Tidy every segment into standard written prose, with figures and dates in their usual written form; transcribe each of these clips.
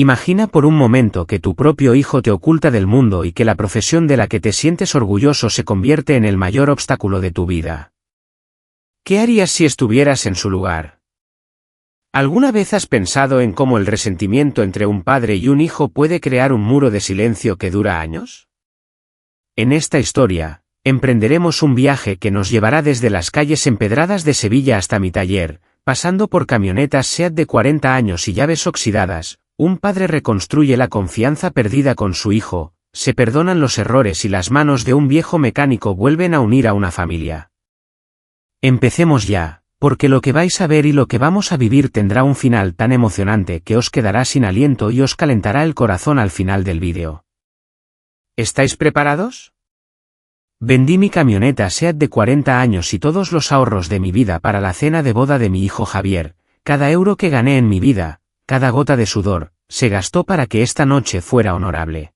Imagina por un momento que tu propio hijo te oculta del mundo y que la profesión de la que te sientes orgulloso se convierte en el mayor obstáculo de tu vida. ¿Qué harías si estuvieras en su lugar? ¿Alguna vez has pensado en cómo el resentimiento entre un padre y un hijo puede crear un muro de silencio que dura años? En esta historia, emprenderemos un viaje que nos llevará desde las calles empedradas de Sevilla hasta mi taller, pasando por camionetas SEAT de 40 años y llaves oxidadas. Un padre reconstruye la confianza perdida con su hijo, se perdonan los errores y las manos de un viejo mecánico vuelven a unir a una familia. Empecemos ya, porque lo que vais a ver y lo que vamos a vivir tendrá un final tan emocionante que os quedará sin aliento y os calentará el corazón al final del vídeo. ¿Estáis preparados? Vendí mi camioneta SEAT de 40 años y todos los ahorros de mi vida para la cena de boda de mi hijo Javier. Cada euro que gané en mi vida, cada gota de sudor, se gastó para que esta noche fuera honorable.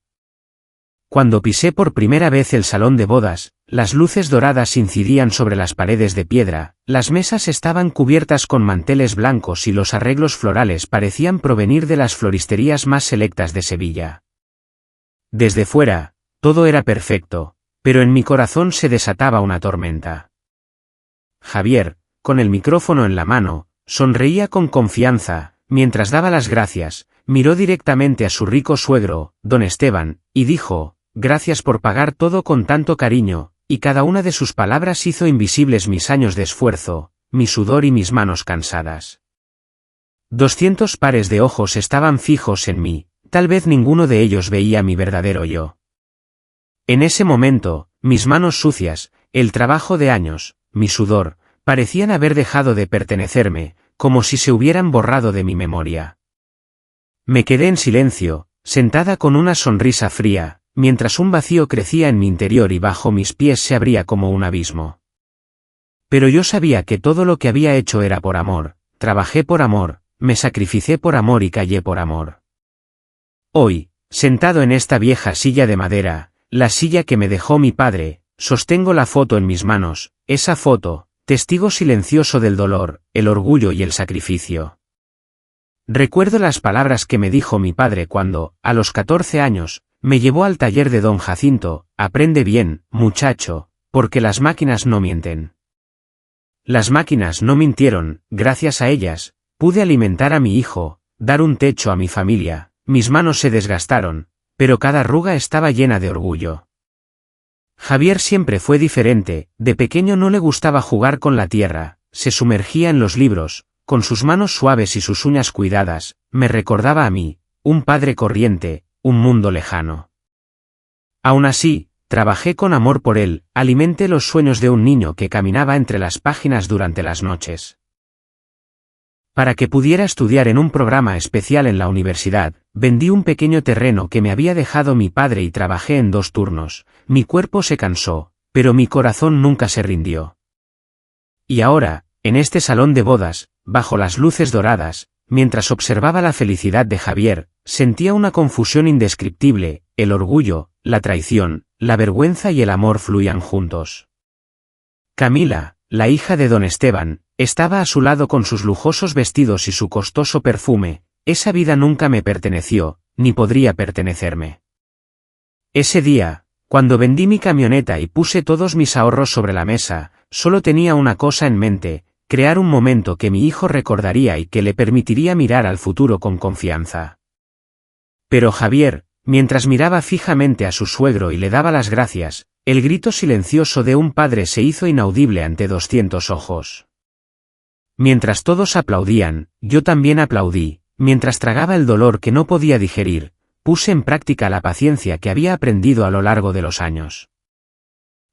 Cuando pisé por primera vez el salón de bodas, las luces doradas incidían sobre las paredes de piedra, las mesas estaban cubiertas con manteles blancos y los arreglos florales parecían provenir de las floristerías más selectas de Sevilla. Desde fuera, todo era perfecto, pero en mi corazón se desataba una tormenta. Javier, con el micrófono en la mano, sonreía con confianza. Mientras daba las gracias, miró directamente a su rico suegro, don Esteban, y dijo, «Gracias por pagar todo con tanto cariño», y cada una de sus palabras hizo invisibles mis años de esfuerzo, mi sudor y mis manos cansadas. 200 pares de ojos estaban fijos en mí, tal vez ninguno de ellos veía mi verdadero yo. En ese momento, mis manos sucias, el trabajo de años, mi sudor, parecían haber dejado de pertenecerme, como si se hubieran borrado de mi memoria. Me quedé en silencio, sentada con una sonrisa fría, mientras un vacío crecía en mi interior y bajo mis pies se abría como un abismo. Pero yo sabía que todo lo que había hecho era por amor, trabajé por amor, me sacrificé por amor y callé por amor. Hoy, sentado en esta vieja silla de madera, la silla que me dejó mi padre, sostengo la foto en mis manos, esa foto, testigo silencioso del dolor, el orgullo y el sacrificio. Recuerdo las palabras que me dijo mi padre cuando, a los 14 años, me llevó al taller de don Jacinto: «Aprende bien, muchacho, porque las máquinas no mienten». Las máquinas no mintieron, gracias a ellas, pude alimentar a mi hijo, dar un techo a mi familia, mis manos se desgastaron, pero cada arruga estaba llena de orgullo. Javier siempre fue diferente, de pequeño no le gustaba jugar con la tierra, se sumergía en los libros, con sus manos suaves y sus uñas cuidadas, me recordaba a mí, un padre corriente, un mundo lejano. Aún así, trabajé con amor por él, alimenté los sueños de un niño que caminaba entre las páginas durante las noches. Para que pudiera estudiar en un programa especial en la universidad, vendí un pequeño terreno que me había dejado mi padre y trabajé en 2 turnos, mi cuerpo se cansó, pero mi corazón nunca se rindió. Y ahora, en este salón de bodas, bajo las luces doradas, mientras observaba la felicidad de Javier, sentía una confusión indescriptible, el orgullo, la traición, la vergüenza y el amor fluían juntos. Camila, la hija de don Esteban, estaba a su lado con sus lujosos vestidos y su costoso perfume. Esa vida nunca me perteneció, ni podría pertenecerme. Ese día, cuando vendí mi camioneta y puse todos mis ahorros sobre la mesa, solo tenía una cosa en mente: crear un momento que mi hijo recordaría y que le permitiría mirar al futuro con confianza. Pero Javier, mientras miraba fijamente a su suegro y le daba las gracias, el grito silencioso de un padre se hizo inaudible ante 200 ojos. Mientras todos aplaudían, yo también aplaudí. Mientras tragaba el dolor que no podía digerir, puse en práctica la paciencia que había aprendido a lo largo de los años.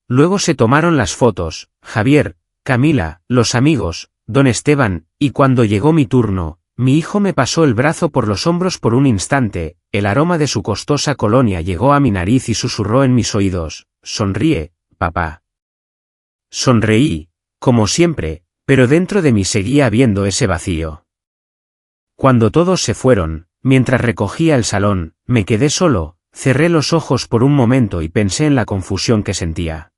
Luego se tomaron las fotos, Javier, Camila, los amigos, don Esteban, y cuando llegó mi turno, mi hijo me pasó el brazo por los hombros por un instante, el aroma de su costosa colonia llegó a mi nariz y susurró en mis oídos: «Sonríe, papá». Sonreí, como siempre, pero dentro de mí seguía habiendo ese vacío. Cuando todos se fueron, mientras recogía el salón, me quedé solo, cerré los ojos por un momento y pensé en la confusión que sentía.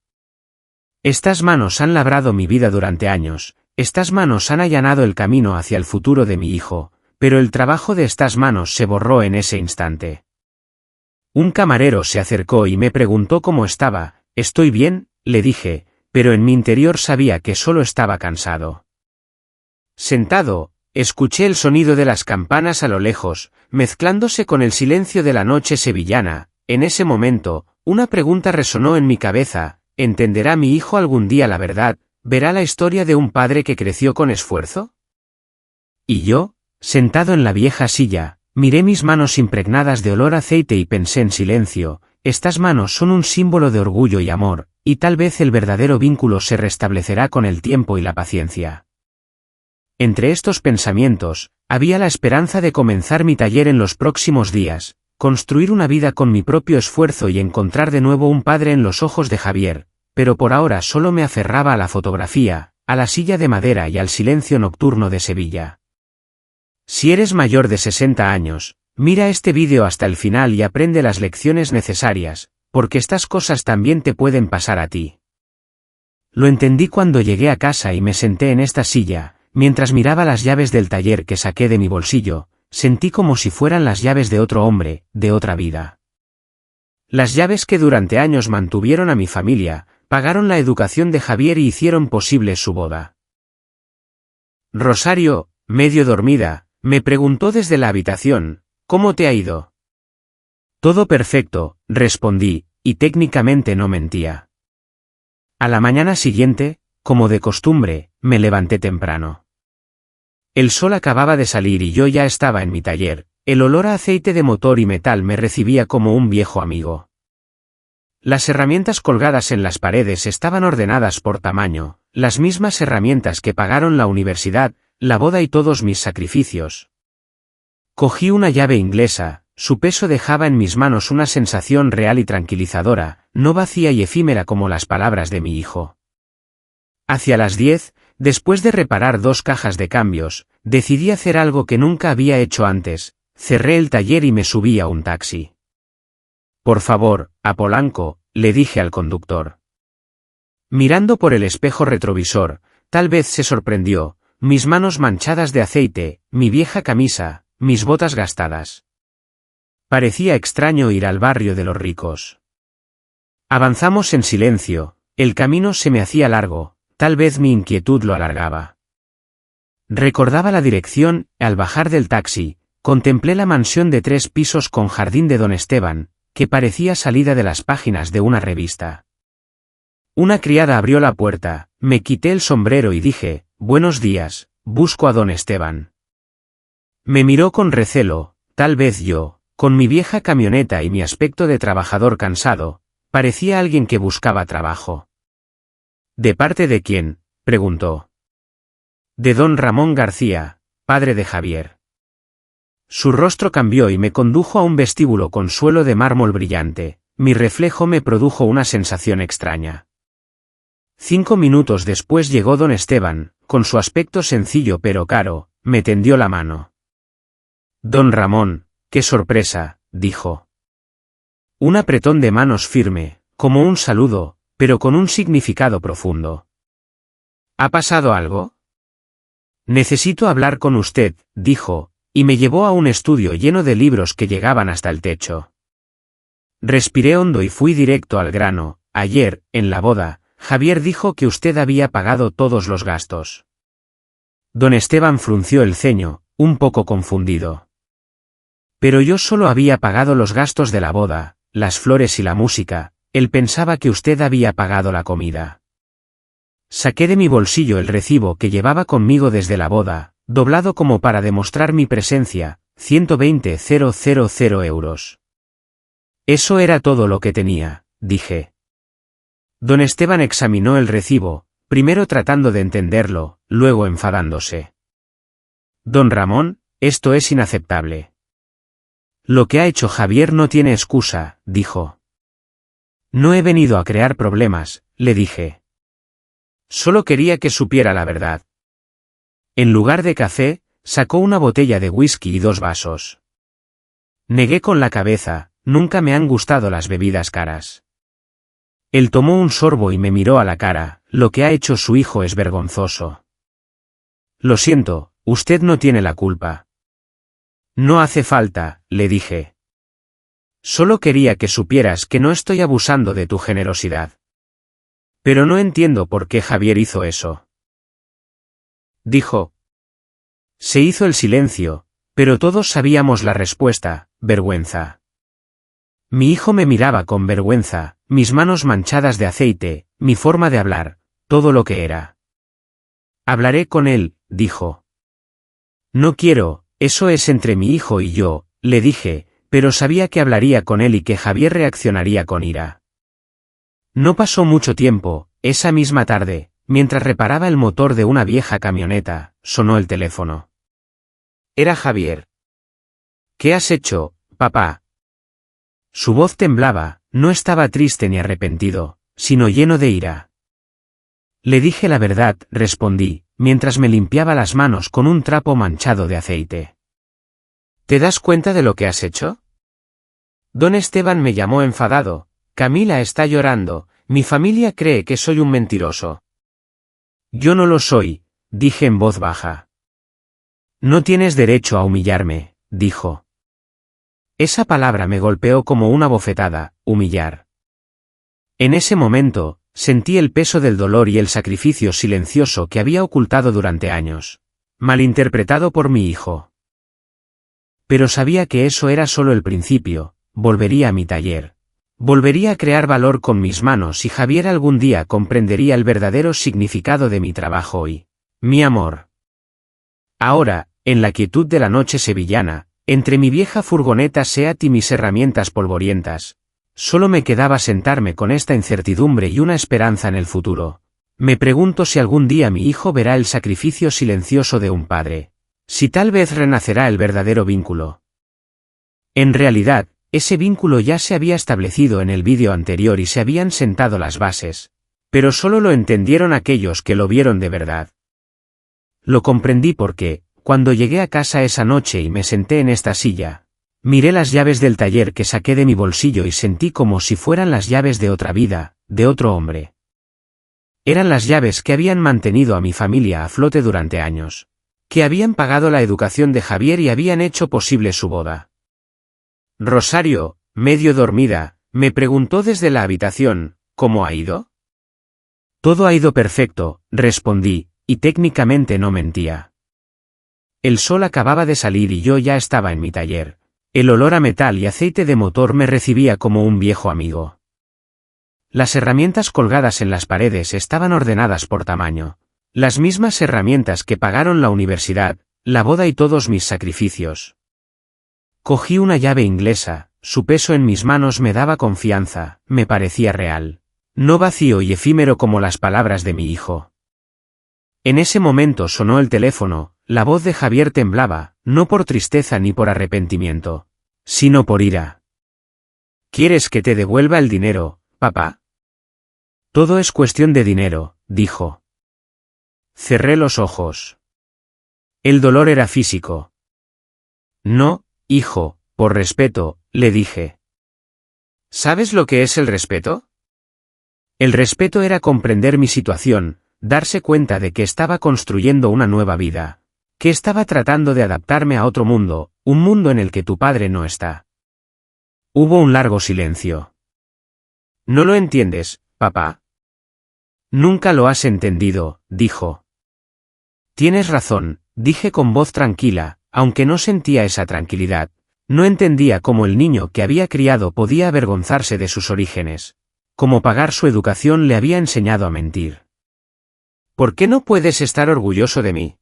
Estas manos han labrado mi vida durante años, estas manos han allanado el camino hacia el futuro de mi hijo, pero el trabajo de estas manos se borró en ese instante. Un camarero se acercó y me preguntó cómo estaba. «Estoy bien», le dije, pero en mi interior sabía que solo estaba cansado. Sentado, escuché el sonido de las campanas a lo lejos, mezclándose con el silencio de la noche sevillana. En ese momento, una pregunta resonó en mi cabeza: ¿entenderá mi hijo algún día la verdad? ¿Verá la historia de un padre que creció con esfuerzo? Y yo, sentado en la vieja silla, miré mis manos impregnadas de olor a aceite y pensé en silencio: estas manos son un símbolo de orgullo y amor, y tal vez el verdadero vínculo se restablecerá con el tiempo y la paciencia. Entre estos pensamientos, había la esperanza de comenzar mi taller en los próximos días, construir una vida con mi propio esfuerzo y encontrar de nuevo un padre en los ojos de Javier, pero por ahora solo me aferraba a la fotografía, a la silla de madera y al silencio nocturno de Sevilla. Si eres mayor de 60 años, mira este vídeo hasta el final y aprende las lecciones necesarias, porque estas cosas también te pueden pasar a ti. Lo entendí cuando llegué a casa y me senté en esta silla. Mientras miraba las llaves del taller que saqué de mi bolsillo, sentí como si fueran las llaves de otro hombre, de otra vida. Las llaves que durante años mantuvieron a mi familia, pagaron la educación de Javier y hicieron posible su boda. Rosario, medio dormida, me preguntó desde la habitación: «¿Cómo te ha ido?». «Todo perfecto», respondí, y técnicamente no mentía. A la mañana siguiente, como de costumbre, me levanté temprano. El sol acababa de salir y yo ya estaba en mi taller. El olor a aceite de motor y metal me recibía como un viejo amigo. Las herramientas colgadas en las paredes estaban ordenadas por tamaño, las mismas herramientas que pagaron la universidad, la boda y todos mis sacrificios. Cogí una llave inglesa, su peso dejaba en mis manos una sensación real y tranquilizadora, no vacía y efímera como las palabras de mi hijo. Hacia las 10, después de reparar 2 cajas de cambios, decidí hacer algo que nunca había hecho antes: cerré el taller y me subí a un taxi. «Por favor, a Polanco», le dije al conductor. Mirando por el espejo retrovisor, tal vez se sorprendió: mis manos manchadas de aceite, mi vieja camisa, mis botas gastadas. Parecía extraño ir al barrio de los ricos. Avanzamos en silencio, el camino se me hacía largo. Tal vez mi inquietud lo alargaba. Recordaba la dirección. Al bajar del taxi, contemplé la mansión de 3 pisos con jardín de Don Esteban, que parecía salida de las páginas de una revista. Una criada abrió la puerta, me quité el sombrero y dije: «Buenos días, busco a Don Esteban». Me miró con recelo. Tal vez yo, con mi vieja camioneta y mi aspecto de trabajador cansado, parecía alguien que buscaba trabajo. «¿De parte de quién?», preguntó. «De don Ramón García, padre de Javier». Su rostro cambió y me condujo a un vestíbulo con suelo de mármol brillante. Mi reflejo me produjo una sensación extraña. 5 minutos después llegó don Esteban, con su aspecto sencillo pero caro, me tendió la mano. «Don Ramón, qué sorpresa», dijo. Un apretón de manos firme, como un saludo, pero con un significado profundo. «¿Ha pasado algo?». «Necesito hablar con usted», dijo, y me llevó a un estudio lleno de libros que llegaban hasta el techo. Respiré hondo y fui directo al grano. «Ayer, en la boda, Javier dijo que usted había pagado todos los gastos». Don Esteban frunció el ceño, un poco confundido. «Pero yo solo había pagado los gastos de la boda, las flores y la música. Él pensaba que usted había pagado la comida». Saqué de mi bolsillo el recibo que llevaba conmigo desde la boda, doblado como para demostrar mi presencia: 120.000 euros. «Eso era todo lo que tenía», dije. Don Esteban examinó el recibo, primero tratando de entenderlo, luego enfadándose. «Don Ramón, esto es inaceptable. Lo que ha hecho Javier no tiene excusa», dijo. «No he venido a crear problemas», le dije. «Solo quería que supiera la verdad». En lugar de café, sacó una botella de whisky y 2 vasos. Negué con la cabeza: «Nunca me han gustado las bebidas caras». Él tomó un sorbo y me miró a la cara: «Lo que ha hecho su hijo es vergonzoso». «Lo siento, usted no tiene la culpa». No hace falta, le dije. Solo quería que supieras que no estoy abusando de tu generosidad. Pero no entiendo por qué Javier hizo eso. Dijo. Se hizo el silencio, pero todos sabíamos la respuesta: vergüenza. Mi hijo me miraba con vergüenza, mis manos manchadas de aceite, mi forma de hablar, todo lo que era. Hablaré con él, dijo. No quiero, eso es entre mi hijo y yo, le dije, pero sabía que hablaría con él y que Javier reaccionaría con ira. No pasó mucho tiempo, esa misma tarde, mientras reparaba el motor de una vieja camioneta, sonó el teléfono. Era Javier. ¿Qué has hecho, papá? Su voz temblaba, no estaba triste ni arrepentido, sino lleno de ira. Le dije la verdad, respondí, mientras me limpiaba las manos con un trapo manchado de aceite. ¿Te das cuenta de lo que has hecho? Don Esteban me llamó enfadado. Camila está llorando, mi familia cree que soy un mentiroso. Yo no lo soy, dije en voz baja. No tienes derecho a humillarme, dijo. Esa palabra me golpeó como una bofetada, humillar. En ese momento, sentí el peso del dolor y el sacrificio silencioso que había ocultado durante años, malinterpretado por mi hijo. Pero sabía que eso era solo el principio, volvería a mi taller. Volvería a crear valor con mis manos y Javier algún día comprendería el verdadero significado de mi trabajo y mi amor. Ahora, en la quietud de la noche sevillana, entre mi vieja furgoneta Seat y mis herramientas polvorientas, solo me quedaba sentarme con esta incertidumbre y una esperanza en el futuro. Me pregunto si algún día mi hijo verá el sacrificio silencioso de un padre, si tal vez renacerá el verdadero vínculo. En realidad, ese vínculo ya se había establecido en el vídeo anterior y se habían sentado las bases, pero solo lo entendieron aquellos que lo vieron de verdad. Lo comprendí porque, cuando llegué a casa esa noche y me senté en esta silla, miré las llaves del taller que saqué de mi bolsillo y sentí como si fueran las llaves de otra vida, de otro hombre. Eran las llaves que habían mantenido a mi familia a flote durante años, que habían pagado la educación de Javier y habían hecho posible su boda. Rosario, medio dormida, me preguntó desde la habitación, ¿cómo ha ido? Todo ha ido perfecto, respondí, y técnicamente no mentía. El sol acababa de salir y yo ya estaba en mi taller. El olor a metal y aceite de motor me recibía como un viejo amigo. Las herramientas colgadas en las paredes estaban ordenadas por tamaño. Las mismas herramientas que pagaron la universidad, la boda y todos mis sacrificios. Cogí una llave inglesa, su peso en mis manos me daba confianza, me parecía real. No vacío y efímero como las palabras de mi hijo. En ese momento sonó el teléfono, la voz de Javier temblaba, no por tristeza ni por arrepentimiento, sino por ira. ¿Quieres que te devuelva el dinero, papá? Todo es cuestión de dinero, dijo. Cerré los ojos. El dolor era físico. No, hijo, por respeto, le dije. ¿Sabes lo que es el respeto? El respeto era comprender mi situación, darse cuenta de que estaba construyendo una nueva vida, que estaba tratando de adaptarme a otro mundo, un mundo en el que tu padre no está. Hubo un largo silencio. ¿No lo entiendes, papá? Nunca lo has entendido, dijo. Tienes razón, dije con voz tranquila, aunque no sentía esa tranquilidad. No entendía cómo el niño que había criado podía avergonzarse de sus orígenes, cómo pagar su educación le había enseñado a mentir. ¿Por qué no puedes estar orgulloso de mí?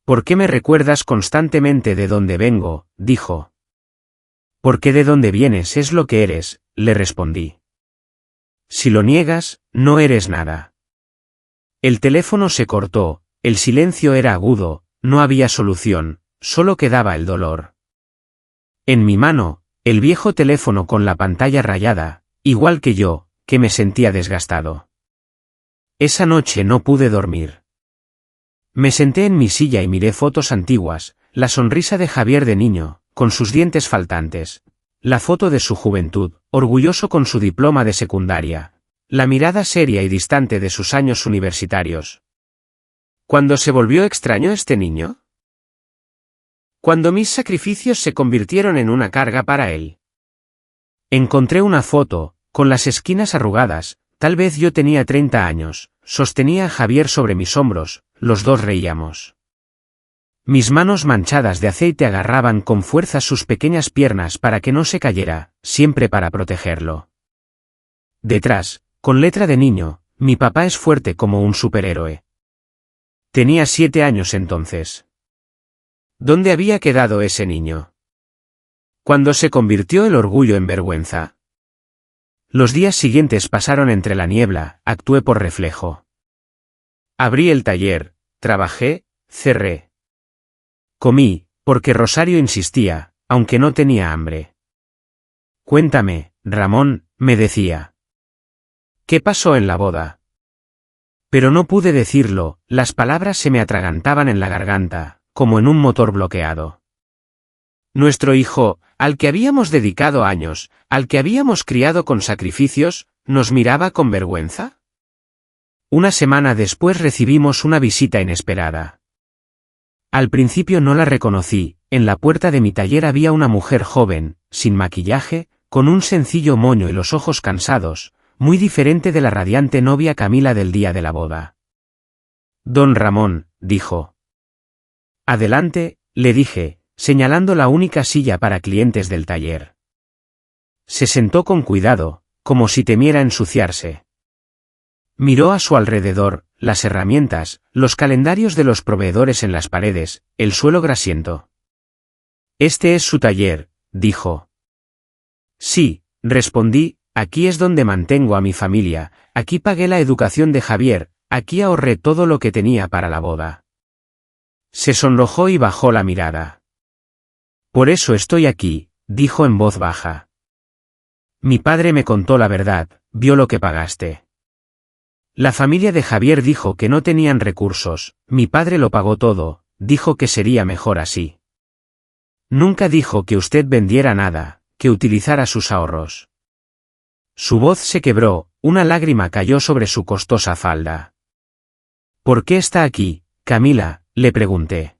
¿Por qué me recuerdas constantemente de dónde vengo?, dijo. Porque de dónde vienes es lo que eres, le respondí. Si lo niegas, no eres nada. El teléfono se cortó, el silencio era agudo, no había solución, solo quedaba el dolor. En mi mano, el viejo teléfono con la pantalla rayada, igual que yo, que me sentía desgastado. Esa noche no pude dormir. Me senté en mi silla y miré fotos antiguas, la sonrisa de Javier de niño, con sus dientes faltantes, la foto de su juventud, orgulloso con su diploma de secundaria, la mirada seria y distante de sus años universitarios. ¿Cuándo se volvió extraño este niño? Cuando mis sacrificios se convirtieron en una carga para él. Encontré una foto, con las esquinas arrugadas, tal vez yo tenía 30 años, sostenía a Javier sobre mis hombros, los dos reíamos. Mis manos manchadas de aceite agarraban con fuerza sus pequeñas piernas para que no se cayera, siempre para protegerlo. Detrás, con letra de niño, mi papá es fuerte como un superhéroe. Tenía 7 años entonces. ¿Dónde había quedado ese niño? Cuando se convirtió el orgullo en vergüenza. Los días siguientes pasaron entre la niebla, actué por reflejo. Abrí el taller, trabajé, cerré. Comí, porque Rosario insistía, aunque no tenía hambre. Cuéntame, Ramón, me decía. ¿Qué pasó en la boda? Pero no pude decirlo, las palabras se me atragantaban en la garganta, como en un motor bloqueado. Nuestro hijo, al que habíamos dedicado años, al que habíamos criado con sacrificios, ¿nos miraba con vergüenza? Una semana después recibimos una visita inesperada. Al principio no la reconocí, en la puerta de mi taller había una mujer joven, sin maquillaje, con un sencillo moño y los ojos cansados, muy diferente de la radiante novia Camila del día de la boda. Don Ramón, dijo. Adelante, le dije, señalando la única silla para clientes del taller. Se sentó con cuidado, como si temiera ensuciarse. Miró a su alrededor, las herramientas, los calendarios de los proveedores en las paredes, el suelo grasiento. Este es su taller, dijo. Sí, respondí, aquí es donde mantengo a mi familia, aquí pagué la educación de Javier, aquí ahorré todo lo que tenía para la boda. Se sonrojó y bajó la mirada. Por eso estoy aquí, dijo en voz baja. Mi padre me contó la verdad, vio lo que pagaste. La familia de Javier dijo que no tenían recursos, mi padre lo pagó todo, dijo que sería mejor así. Nunca dijo que usted vendiera nada, que utilizara sus ahorros. Su voz se quebró, una lágrima cayó sobre su costosa falda. ¿Por qué está aquí, Camila?, le pregunté.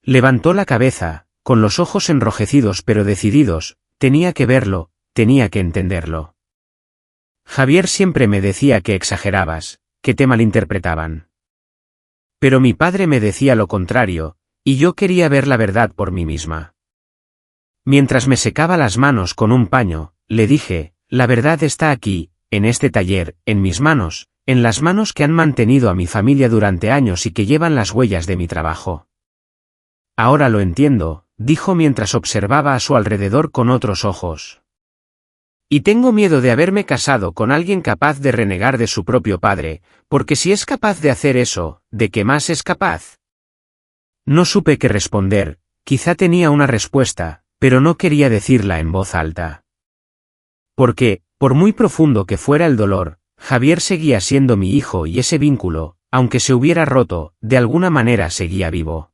Levantó la cabeza, con los ojos enrojecidos pero decididos, tenía que verlo, tenía que entenderlo. Javier siempre me decía que exagerabas, que te malinterpretaban. Pero mi padre me decía lo contrario, y yo quería ver la verdad por mí misma. Mientras me secaba las manos con un paño, le dije, la verdad está aquí, en este taller, en mis manos, en las manos que han mantenido a mi familia durante años y que llevan las huellas de mi trabajo. Ahora lo entiendo, dijo mientras observaba a su alrededor con otros ojos. Y tengo miedo de haberme casado con alguien capaz de renegar de su propio padre, porque si es capaz de hacer eso, ¿de qué más es capaz? No supe qué responder, quizá tenía una respuesta, pero no quería decirla en voz alta. Porque, por muy profundo que fuera el dolor, Javier seguía siendo mi hijo y ese vínculo, aunque se hubiera roto, de alguna manera seguía vivo.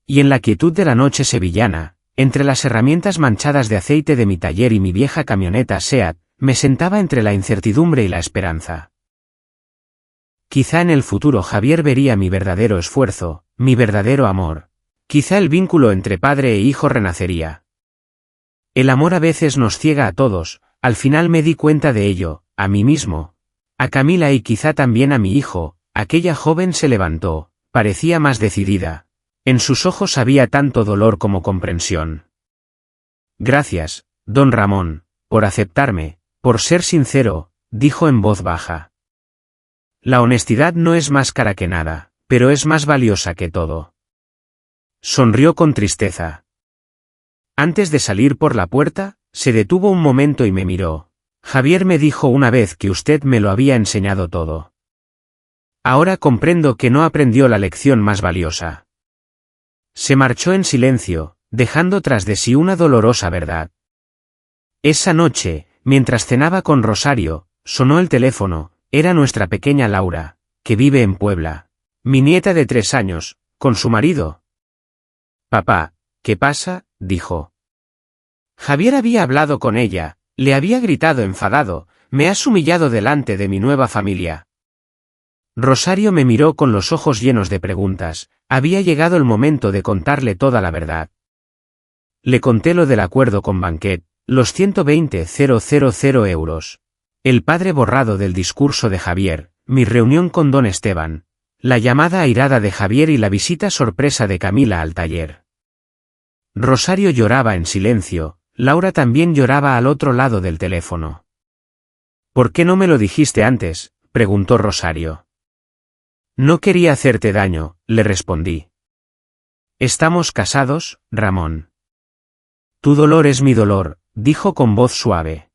Y en la quietud de la noche sevillana, entre las herramientas manchadas de aceite de mi taller y mi vieja camioneta Seat, me sentaba entre la incertidumbre y la esperanza. Quizá en el futuro Javier vería mi verdadero esfuerzo, mi verdadero amor. Quizá el vínculo entre padre e hijo renacería. El amor a veces nos ciega a todos, al final me di cuenta de ello, a mí mismo, a Camila y quizá también a mi hijo. Aquella joven se levantó, parecía más decidida. En sus ojos había tanto dolor como comprensión. Gracias, don Ramón, por aceptarme, por ser sincero, dijo en voz baja. La honestidad no es más cara que nada, pero es más valiosa que todo. Sonrió con tristeza. Antes de salir por la puerta, se detuvo un momento y me miró. Javier me dijo una vez que usted me lo había enseñado todo. Ahora comprendo que no aprendió la lección más valiosa. Se marchó en silencio, dejando tras de sí una dolorosa verdad. Esa noche, mientras cenaba con Rosario, sonó el teléfono, era nuestra pequeña Laura, que vive en Puebla. Mi nieta de 3 años, con su marido. Papá, ¿qué pasa?, dijo. Javier había hablado con ella, le había gritado enfadado, me has humillado delante de mi nueva familia. Rosario me miró con los ojos llenos de preguntas. Había llegado el momento de contarle toda la verdad. Le conté lo del acuerdo con Banquet, los 120.000 euros. El padre borrado del discurso de Javier, mi reunión con don Esteban, la llamada airada de Javier y la visita sorpresa de Camila al taller. Rosario lloraba en silencio, Laura también lloraba al otro lado del teléfono. ¿Por qué no me lo dijiste antes?, preguntó Rosario. No quería hacerte daño, le respondí. Estamos casados, Ramón. Tu dolor es mi dolor, dijo con voz suave.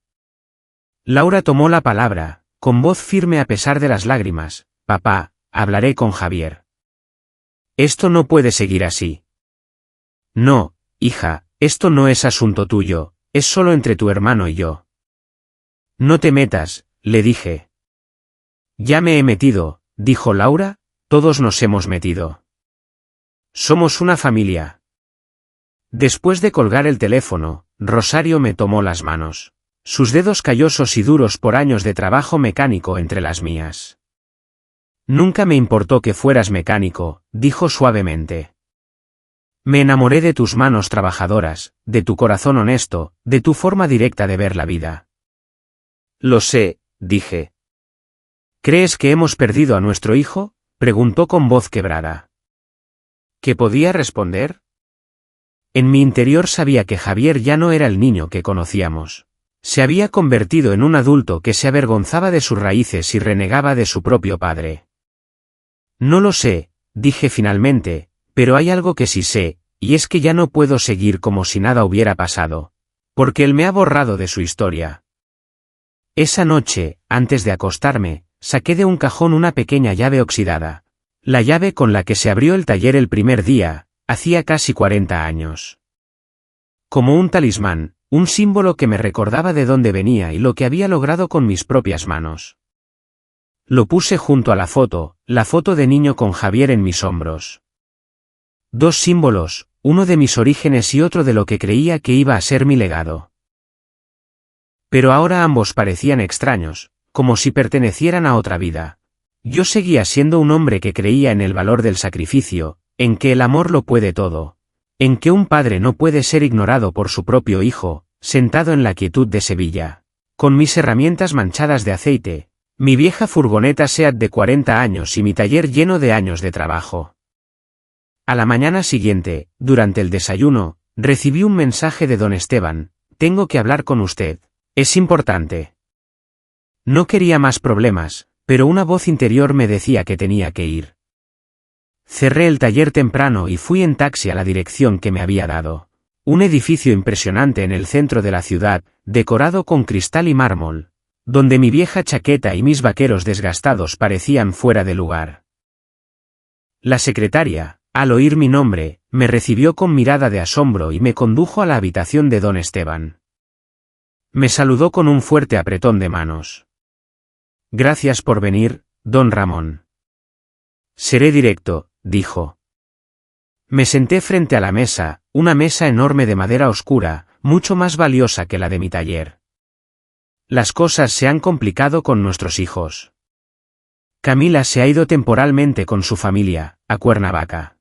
Laura tomó la palabra, con voz firme a pesar de las lágrimas. Papá, hablaré con Javier. Esto no puede seguir así. No, hija, esto no es asunto tuyo, es solo entre tu hermano y yo. No te metas, le dije. Ya me he metido, dijo Laura, todos nos hemos metido. Somos una familia. Después de colgar el teléfono, Rosario me tomó las manos. Sus dedos callosos y duros por años de trabajo mecánico entre las mías. Nunca me importó que fueras mecánico, dijo suavemente. Me enamoré de tus manos trabajadoras, de tu corazón honesto, de tu forma directa de ver la vida. Lo sé, dije. ¿Crees que hemos perdido a nuestro hijo?, preguntó con voz quebrada. ¿Qué podía responder? En mi interior sabía que Javier ya no era el niño que conocíamos. Se había convertido en un adulto que se avergonzaba de sus raíces y renegaba de su propio padre. No lo sé, dije finalmente, pero hay algo que sí sé, y es que ya no puedo seguir como si nada hubiera pasado. Porque él me ha borrado de su historia. Esa noche, antes de acostarme, saqué de un cajón una pequeña llave oxidada. La llave con la que se abrió el taller el primer día, hacía casi 40 años. Como un talismán, un símbolo que me recordaba de dónde venía y lo que había logrado con mis propias manos. Lo puse junto a la foto de niño con Javier en mis hombros. Dos símbolos, uno de mis orígenes y otro de lo que creía que iba a ser mi legado. Pero ahora ambos parecían extraños, como si pertenecieran a otra vida. Yo seguía siendo un hombre que creía en el valor del sacrificio, en que el amor lo puede todo, en que un padre no puede ser ignorado por su propio hijo, sentado en la quietud de Sevilla, con mis herramientas manchadas de aceite, mi vieja furgoneta Seat de 40 años y mi taller lleno de años de trabajo. A la mañana siguiente, durante el desayuno, recibí un mensaje de don Esteban: tengo que hablar con usted, es importante. No quería más problemas, pero una voz interior me decía que tenía que ir. Cerré el taller temprano y fui en taxi a la dirección que me había dado. Un edificio impresionante en el centro de la ciudad, decorado con cristal y mármol, donde mi vieja chaqueta y mis vaqueros desgastados parecían fuera de lugar. La secretaria, al oír mi nombre, me recibió con mirada de asombro y me condujo a la habitación de don Esteban. Me saludó con un fuerte apretón de manos. Gracias por venir, don Ramón. Seré directo, dijo. Me senté frente a la mesa, una mesa enorme de madera oscura, mucho más valiosa que la de mi taller. Las cosas se han complicado con nuestros hijos. Camila se ha ido temporalmente con su familia, a Cuernavaca.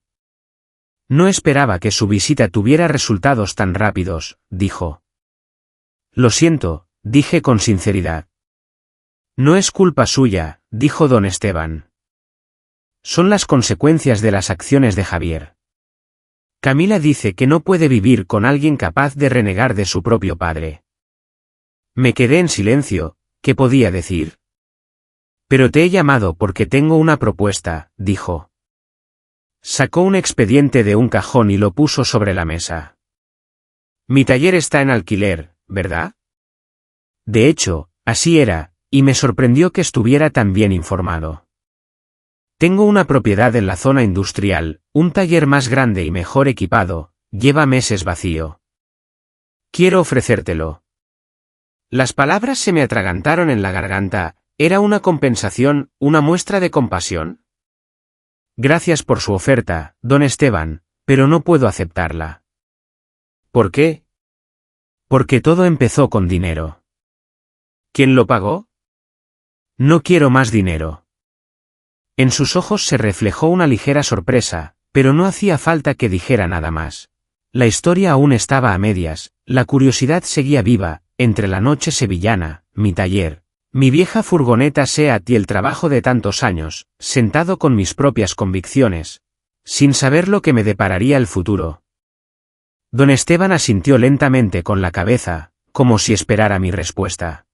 No esperaba que su visita tuviera resultados tan rápidos, dijo. Lo siento, dije con sinceridad. No es culpa suya, dijo don Esteban. Son las consecuencias de las acciones de Javier. Camila dice que no puede vivir con alguien capaz de renegar de su propio padre. Me quedé en silencio, ¿qué podía decir? Pero te he llamado porque tengo una propuesta, dijo. Sacó un expediente de un cajón y lo puso sobre la mesa. Mi taller está en alquiler, ¿verdad? De hecho, así era, y me sorprendió que estuviera tan bien informado. Tengo una propiedad en la zona industrial, un taller más grande y mejor equipado, lleva meses vacío. Quiero ofrecértelo. Las palabras se me atragantaron en la garganta. ¿Era una compensación, una muestra de compasión? Gracias por su oferta, don Esteban, pero no puedo aceptarla. ¿Por qué? Porque todo empezó con dinero. ¿Quién lo pagó? No quiero más dinero. En sus ojos se reflejó una ligera sorpresa, pero no hacía falta que dijera nada más. La historia aún estaba a medias, la curiosidad seguía viva, entre la noche sevillana, mi taller, mi vieja furgoneta SEAT y el trabajo de tantos años, sentado con mis propias convicciones, sin saber lo que me depararía el futuro. Don Esteban asintió lentamente con la cabeza, como si esperara mi respuesta.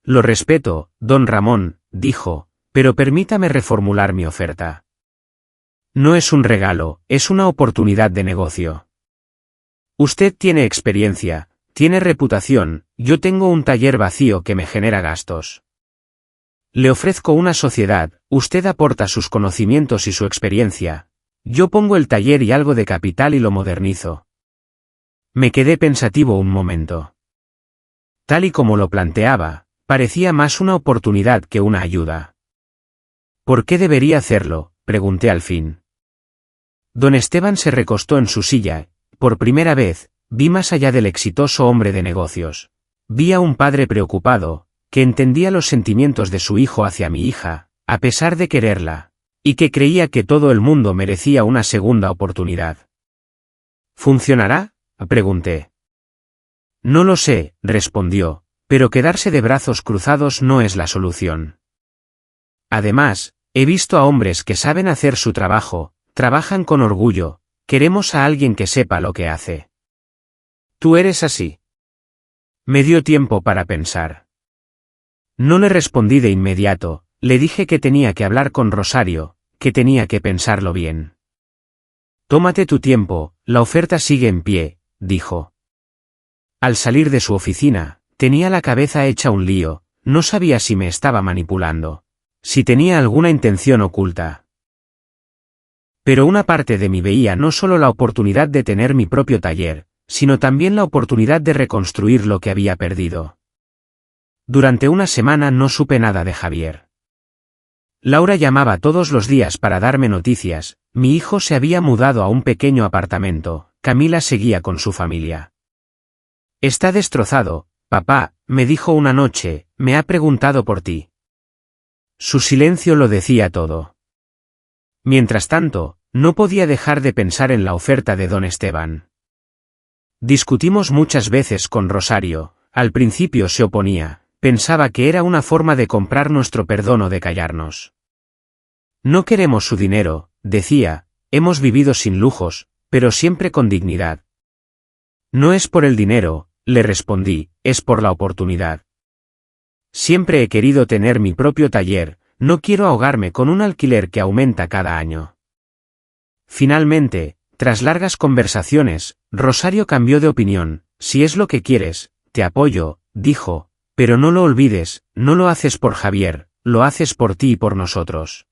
Lo respeto, don Ramón, dijo, pero permítame reformular mi oferta. No es un regalo, es una oportunidad de negocio. Usted tiene experiencia, tiene reputación, yo tengo un taller vacío que me genera gastos. Le ofrezco una sociedad, usted aporta sus conocimientos y su experiencia. Yo pongo el taller y algo de capital y lo modernizo. Me quedé pensativo un momento. Tal y como lo planteaba, parecía más una oportunidad que una ayuda. ¿Por qué debería hacerlo?, pregunté al fin. Don Esteban se recostó en su silla. Por primera vez, vi más allá del exitoso hombre de negocios. Vi a un padre preocupado, que entendía los sentimientos de su hijo hacia mi hija, a pesar de quererla, y que creía que todo el mundo merecía una segunda oportunidad. ¿Funcionará?, pregunté. No lo sé, respondió, pero quedarse de brazos cruzados no es la solución. Además, he visto a hombres que saben hacer su trabajo, trabajan con orgullo, queremos a alguien que sepa lo que hace. ¿Tú eres así? Me dio tiempo para pensar. No le respondí de inmediato, le dije que tenía que hablar con Rosario, que tenía que pensarlo bien. Tómate tu tiempo, la oferta sigue en pie, dijo. Al salir de su oficina, tenía la cabeza hecha un lío, no sabía si me estaba manipulando, si tenía alguna intención oculta. Pero una parte de mí veía no solo la oportunidad de tener mi propio taller, sino también la oportunidad de reconstruir lo que había perdido. Durante una semana no supe nada de Javier. Laura llamaba todos los días para darme noticias, mi hijo se había mudado a un pequeño apartamento, Camila seguía con su familia. Está destrozado, papá, me dijo una noche, me ha preguntado por ti. Su silencio lo decía todo. Mientras tanto, no podía dejar de pensar en la oferta de don Esteban. Discutimos muchas veces con Rosario, al principio se oponía, pensaba que era una forma de comprar nuestro perdón o de callarnos. No queremos su dinero, decía, hemos vivido sin lujos, pero siempre con dignidad. No es por el dinero, le respondí, es por la oportunidad. Siempre he querido tener mi propio taller, no quiero ahogarme con un alquiler que aumenta cada año. Finalmente, tras largas conversaciones, Rosario cambió de opinión, si es lo que quieres, te apoyo, dijo, pero no lo olvides, no lo haces por Javier, lo haces por ti y por nosotros.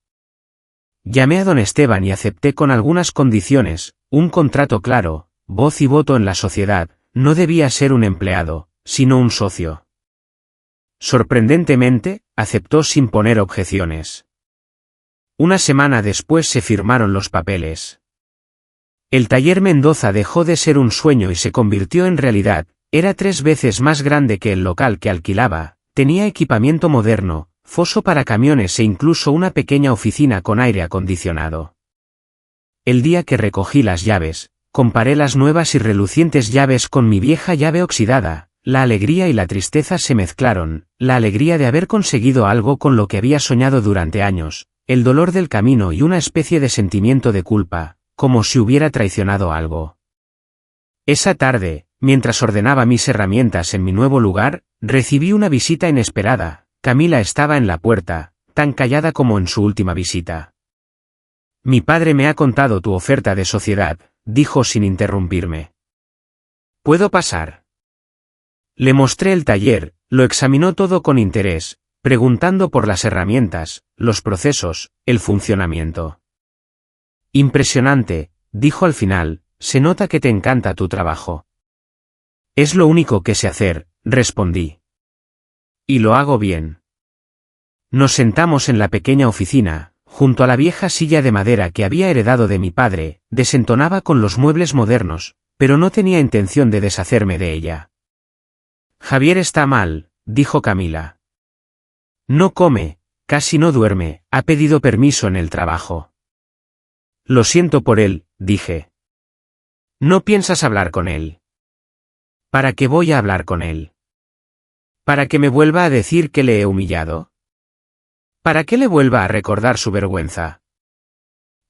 Llamé a don Esteban y acepté con algunas condiciones, un contrato claro, voz y voto en la sociedad, no debía ser un empleado, sino un socio. Sorprendentemente, aceptó sin poner objeciones. Una semana después se firmaron los papeles. El taller Mendoza dejó de ser un sueño y se convirtió en realidad, era 3 veces más grande que el local que alquilaba, tenía equipamiento moderno, foso para camiones e incluso una pequeña oficina con aire acondicionado. El día que recogí las llaves, comparé las nuevas y relucientes llaves con mi vieja llave oxidada, la alegría y la tristeza se mezclaron, la alegría de haber conseguido algo con lo que había soñado durante años, el dolor del camino y una especie de sentimiento de culpa, como si hubiera traicionado algo. Esa tarde, mientras ordenaba mis herramientas en mi nuevo lugar, recibí una visita inesperada. Camila estaba en la puerta, tan callada como en su última visita. Mi padre me ha contado tu oferta de sociedad, dijo sin interrumpirme. ¿Puedo pasar? Le mostré el taller, lo examinó todo con interés, preguntando por las herramientas, los procesos, el funcionamiento. Impresionante, dijo al final, se nota que te encanta tu trabajo. Es lo único que sé hacer, respondí. Y lo hago bien. Nos sentamos en la pequeña oficina, junto a la vieja silla de madera que había heredado de mi padre, desentonaba con los muebles modernos, pero no tenía intención de deshacerme de ella. Javier está mal, dijo Camila. No come, casi no duerme, ha pedido permiso en el trabajo. Lo siento por él, dije. ¿No piensas hablar con él? ¿Para qué voy a hablar con él? ¿Para que me vuelva a decir que le he humillado? ¿Para que le vuelva a recordar su vergüenza?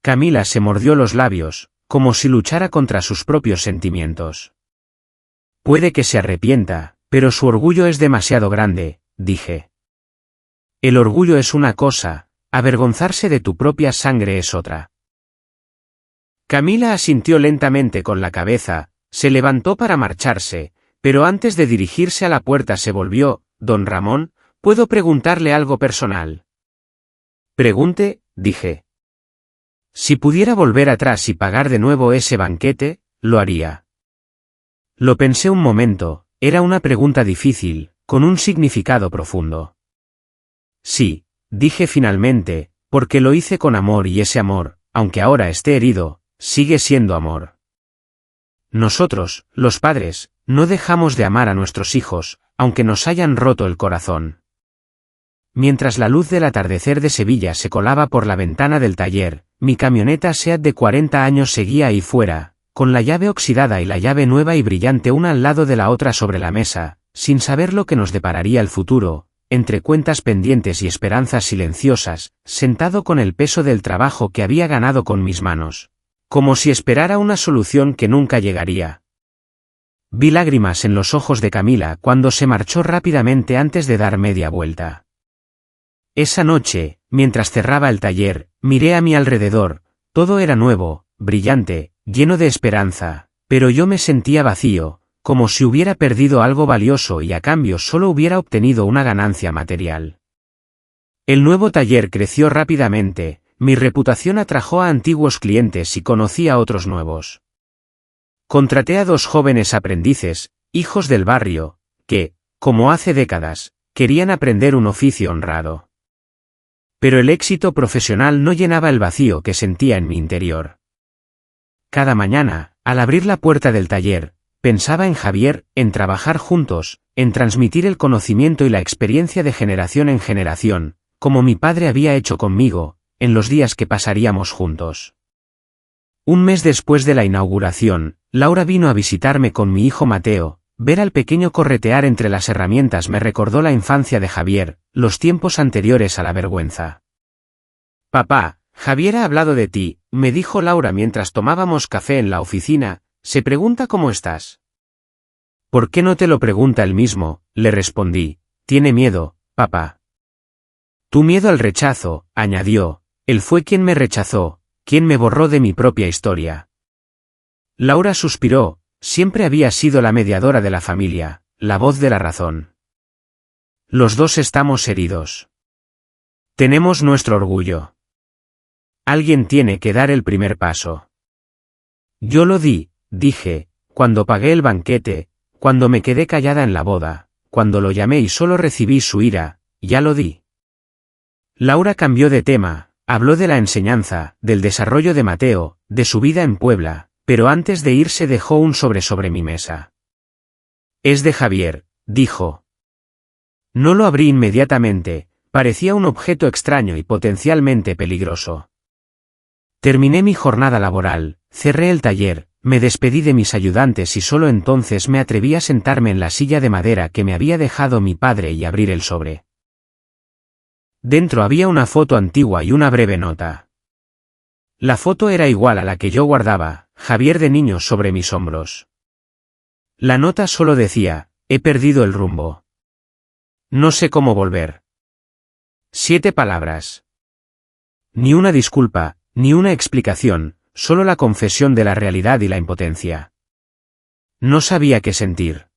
Camila se mordió los labios, como si luchara contra sus propios sentimientos. Puede que se arrepienta, pero su orgullo es demasiado grande, dije. El orgullo es una cosa, avergonzarse de tu propia sangre es otra. Camila asintió lentamente con la cabeza, se levantó para marcharse, pero antes de dirigirse a la puerta se volvió: «Don Ramón, ¿puedo preguntarle algo personal?» «Pregunte», dije. Si pudiera volver atrás y pagar de nuevo ese banquete, lo haría. Lo pensé un momento, era una pregunta difícil, con un significado profundo. Sí, dije finalmente, porque lo hice con amor y ese amor, aunque ahora esté herido, sigue siendo amor. Nosotros, los padres, no dejamos de amar a nuestros hijos, aunque nos hayan roto el corazón. Mientras la luz del atardecer de Sevilla se colaba por la ventana del taller, mi camioneta Seat de 40 años seguía ahí fuera, con la llave oxidada y la llave nueva y brillante una al lado de la otra sobre la mesa, sin saber lo que nos depararía el futuro, entre cuentas pendientes y esperanzas silenciosas, sentado con el peso del trabajo que había ganado con mis manos, como si esperara una solución que nunca llegaría. Vi lágrimas en los ojos de Camila cuando se marchó rápidamente antes de dar media vuelta. Esa noche, mientras cerraba el taller, miré a mi alrededor, todo era nuevo, brillante, lleno de esperanza, pero yo me sentía vacío, como si hubiera perdido algo valioso y a cambio solo hubiera obtenido una ganancia material. El nuevo taller creció rápidamente, mi reputación atrajo a antiguos clientes y conocí a otros nuevos. Contraté a 2 jóvenes aprendices, hijos del barrio, que, como hace décadas, querían aprender un oficio honrado. Pero el éxito profesional no llenaba el vacío que sentía en mi interior. Cada mañana, al abrir la puerta del taller, pensaba en Javier, en trabajar juntos, en transmitir el conocimiento y la experiencia de generación en generación, como mi padre había hecho conmigo, en los días que pasaríamos juntos. Un mes después de la inauguración, Laura vino a visitarme con mi hijo Mateo. Ver al pequeño corretear entre las herramientas me recordó la infancia de Javier, los tiempos anteriores a la vergüenza. «Papá, Javier ha hablado de ti», me dijo Laura mientras tomábamos café en la oficina, «se pregunta cómo estás». «¿Por qué no te lo pregunta él mismo?», le respondí. «Tiene miedo, papá». «Tu miedo al rechazo», añadió, «él fue quien me rechazó, quien me borró de mi propia historia». Laura suspiró. Siempre había sido la mediadora de la familia, la voz de la razón. Los dos estamos heridos. Tenemos nuestro orgullo. Alguien tiene que dar el primer paso. Yo lo di, dije, cuando pagué el banquete, cuando me quedé callada en la boda, cuando lo llamé y solo recibí su ira, ya lo di. Laura cambió de tema, habló de la enseñanza, del desarrollo de Mateo, de su vida en Puebla. Pero antes de irse dejó un sobre mi mesa. «Es de Javier», dijo. No lo abrí inmediatamente, parecía un objeto extraño y potencialmente peligroso. Terminé mi jornada laboral, cerré el taller, me despedí de mis ayudantes y solo entonces me atreví a sentarme en la silla de madera que me había dejado mi padre y abrir el sobre. Dentro había una foto antigua y una breve nota. La foto era igual a la que yo guardaba, Javier de niño sobre mis hombros. La nota solo decía: «He perdido el rumbo. No sé cómo volver». 7 palabras. Ni una disculpa, ni una explicación, solo la confesión de la realidad y la impotencia. No sabía qué sentir.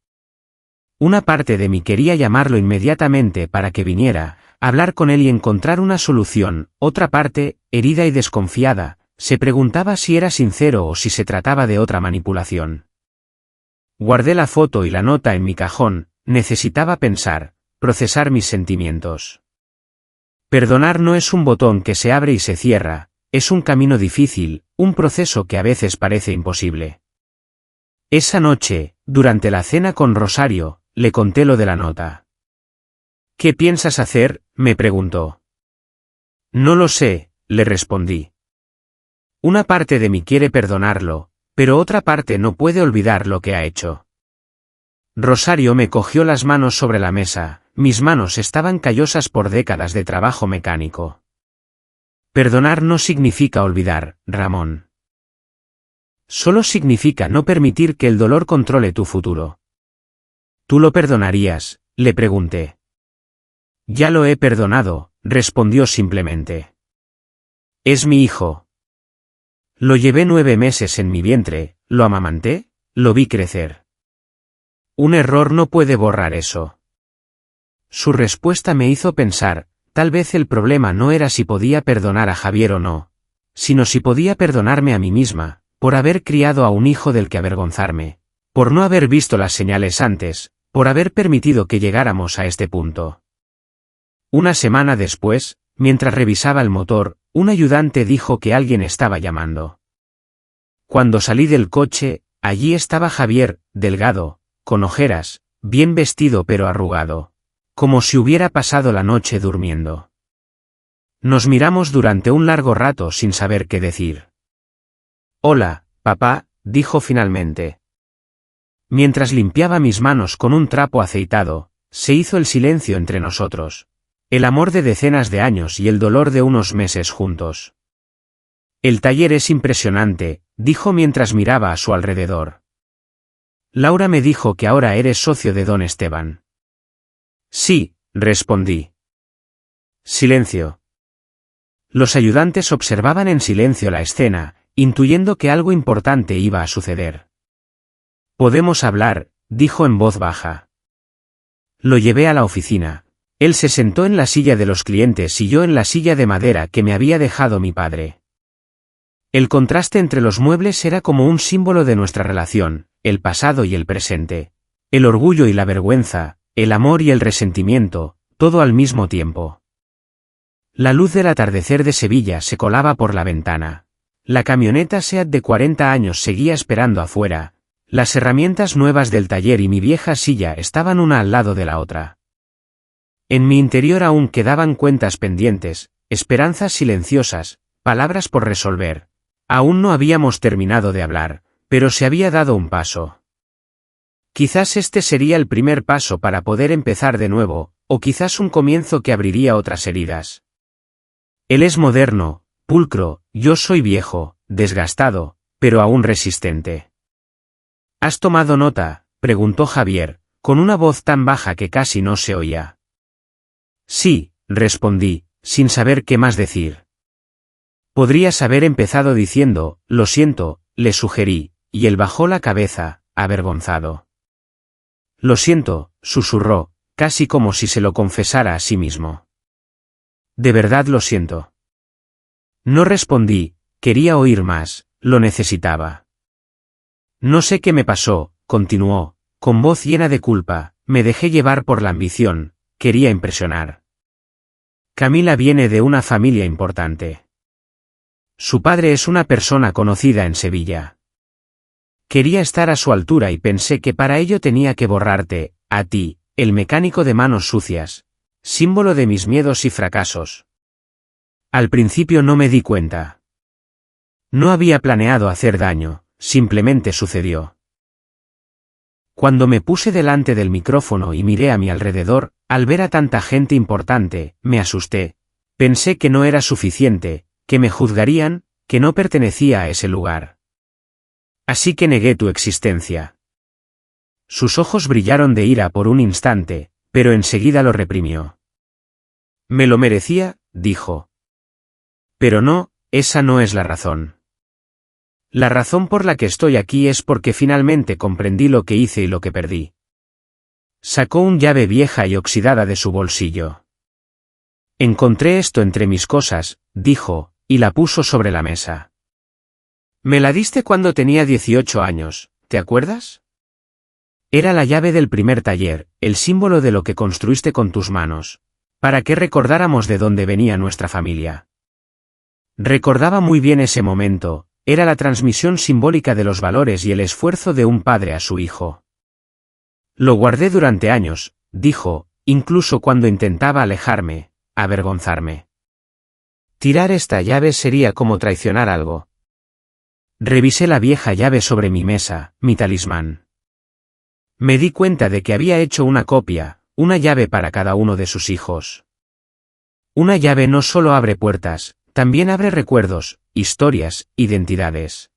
Una parte de mí quería llamarlo inmediatamente para que viniera, hablar con él y encontrar una solución, otra parte, herida y desconfiada, se preguntaba si era sincero o si se trataba de otra manipulación. Guardé la foto y la nota en mi cajón, necesitaba pensar, procesar mis sentimientos. Perdonar no es un botón que se abre y se cierra, es un camino difícil, un proceso que a veces parece imposible. Esa noche, durante la cena con Rosario, le conté lo de la nota. «¿Qué piensas hacer?», me preguntó. No lo sé, le respondí. Una parte de mí quiere perdonarlo, pero otra parte no puede olvidar lo que ha hecho. Rosario me cogió las manos sobre la mesa, mis manos estaban callosas por décadas de trabajo mecánico. Perdonar no significa olvidar, Ramón. Solo significa no permitir que el dolor controle tu futuro. ¿Tú lo perdonarías?, le pregunté. Ya lo he perdonado, respondió simplemente. Es mi hijo. Lo llevé 9 meses en mi vientre, lo amamanté, lo vi crecer. Un error no puede borrar eso. Su respuesta me hizo pensar, tal vez el problema no era si podía perdonar a Javier o no, sino si podía perdonarme a mí misma, por haber criado a un hijo del que avergonzarme, por no haber visto las señales antes, por haber permitido que llegáramos a este punto. Una semana después, mientras revisaba el motor, un ayudante dijo que alguien estaba llamando. Cuando salí del coche, allí estaba Javier, delgado, con ojeras, bien vestido pero arrugado, como si hubiera pasado la noche durmiendo. Nos miramos durante un largo rato sin saber qué decir. Hola, papá, dijo finalmente. Mientras limpiaba mis manos con un trapo aceitado, se hizo el silencio entre nosotros. El amor de decenas de años y el dolor de unos meses juntos. El taller es impresionante, dijo mientras miraba a su alrededor. Laura me dijo que ahora eres socio de don Esteban. Sí, respondí. Silencio. Los ayudantes observaban en silencio la escena, intuyendo que algo importante iba a suceder. Podemos hablar, dijo en voz baja. Lo llevé a la oficina. Él se sentó en la silla de los clientes y yo en la silla de madera que me había dejado mi padre. El contraste entre los muebles era como un símbolo de nuestra relación, el pasado y el presente, el orgullo y la vergüenza, el amor y el resentimiento, todo al mismo tiempo. La luz del atardecer de Sevilla se colaba por la ventana. La camioneta Seat de 40 años seguía esperando afuera, las herramientas nuevas del taller y mi vieja silla estaban una al lado de la otra. En mi interior aún quedaban cuentas pendientes, esperanzas silenciosas, palabras por resolver. Aún no habíamos terminado de hablar, pero se había dado un paso. Quizás este sería el primer paso para poder empezar de nuevo, o quizás un comienzo que abriría otras heridas. Él es moderno, pulcro, yo soy viejo, desgastado, pero aún resistente. ¿Has tomado nota?, preguntó Javier, con una voz tan baja que casi no se oía. Sí, respondí, sin saber qué más decir. Podrías haber empezado diciendo, lo siento, le sugerí, y él bajó la cabeza, avergonzado. Lo siento, susurró, casi como si se lo confesara a sí mismo. De verdad lo siento. No respondí, quería oír más, lo necesitaba. No sé qué me pasó, continuó, con voz llena de culpa, me dejé llevar por la ambición. Quería impresionar. Camila viene de una familia importante. Su padre es una persona conocida en Sevilla. Quería estar a su altura y pensé que para ello tenía que borrarte, a ti, el mecánico de manos sucias, símbolo de mis miedos y fracasos. Al principio no me di cuenta. No había planeado hacer daño, simplemente sucedió. Cuando me puse delante del micrófono y miré a mi alrededor, al ver a tanta gente importante, me asusté. Pensé que no era suficiente, que me juzgarían, que no pertenecía a ese lugar. Así que negué tu existencia. Sus ojos brillaron de ira por un instante, pero enseguida lo reprimió. Me lo merecía, dijo. Pero no, esa no es la razón. La razón por la que estoy aquí es porque finalmente comprendí lo que hice y lo que perdí. Sacó una llave vieja y oxidada de su bolsillo. Encontré esto entre mis cosas, dijo, y la puso sobre la mesa. Me la diste cuando tenía 18 años, ¿te acuerdas? Era la llave del primer taller, el símbolo de lo que construiste con tus manos, para que recordáramos de dónde venía nuestra familia. Recordaba muy bien ese momento. Era la transmisión simbólica de los valores y el esfuerzo de un padre a su hijo. Lo guardé durante años, dijo, incluso cuando intentaba alejarme, avergonzarme. Tirar esta llave sería como traicionar algo. Revisé la vieja llave sobre mi mesa, mi talismán. Me di cuenta de que había hecho una copia, una llave para cada uno de sus hijos. Una llave no solo abre puertas, también abre recuerdos, historias, identidades.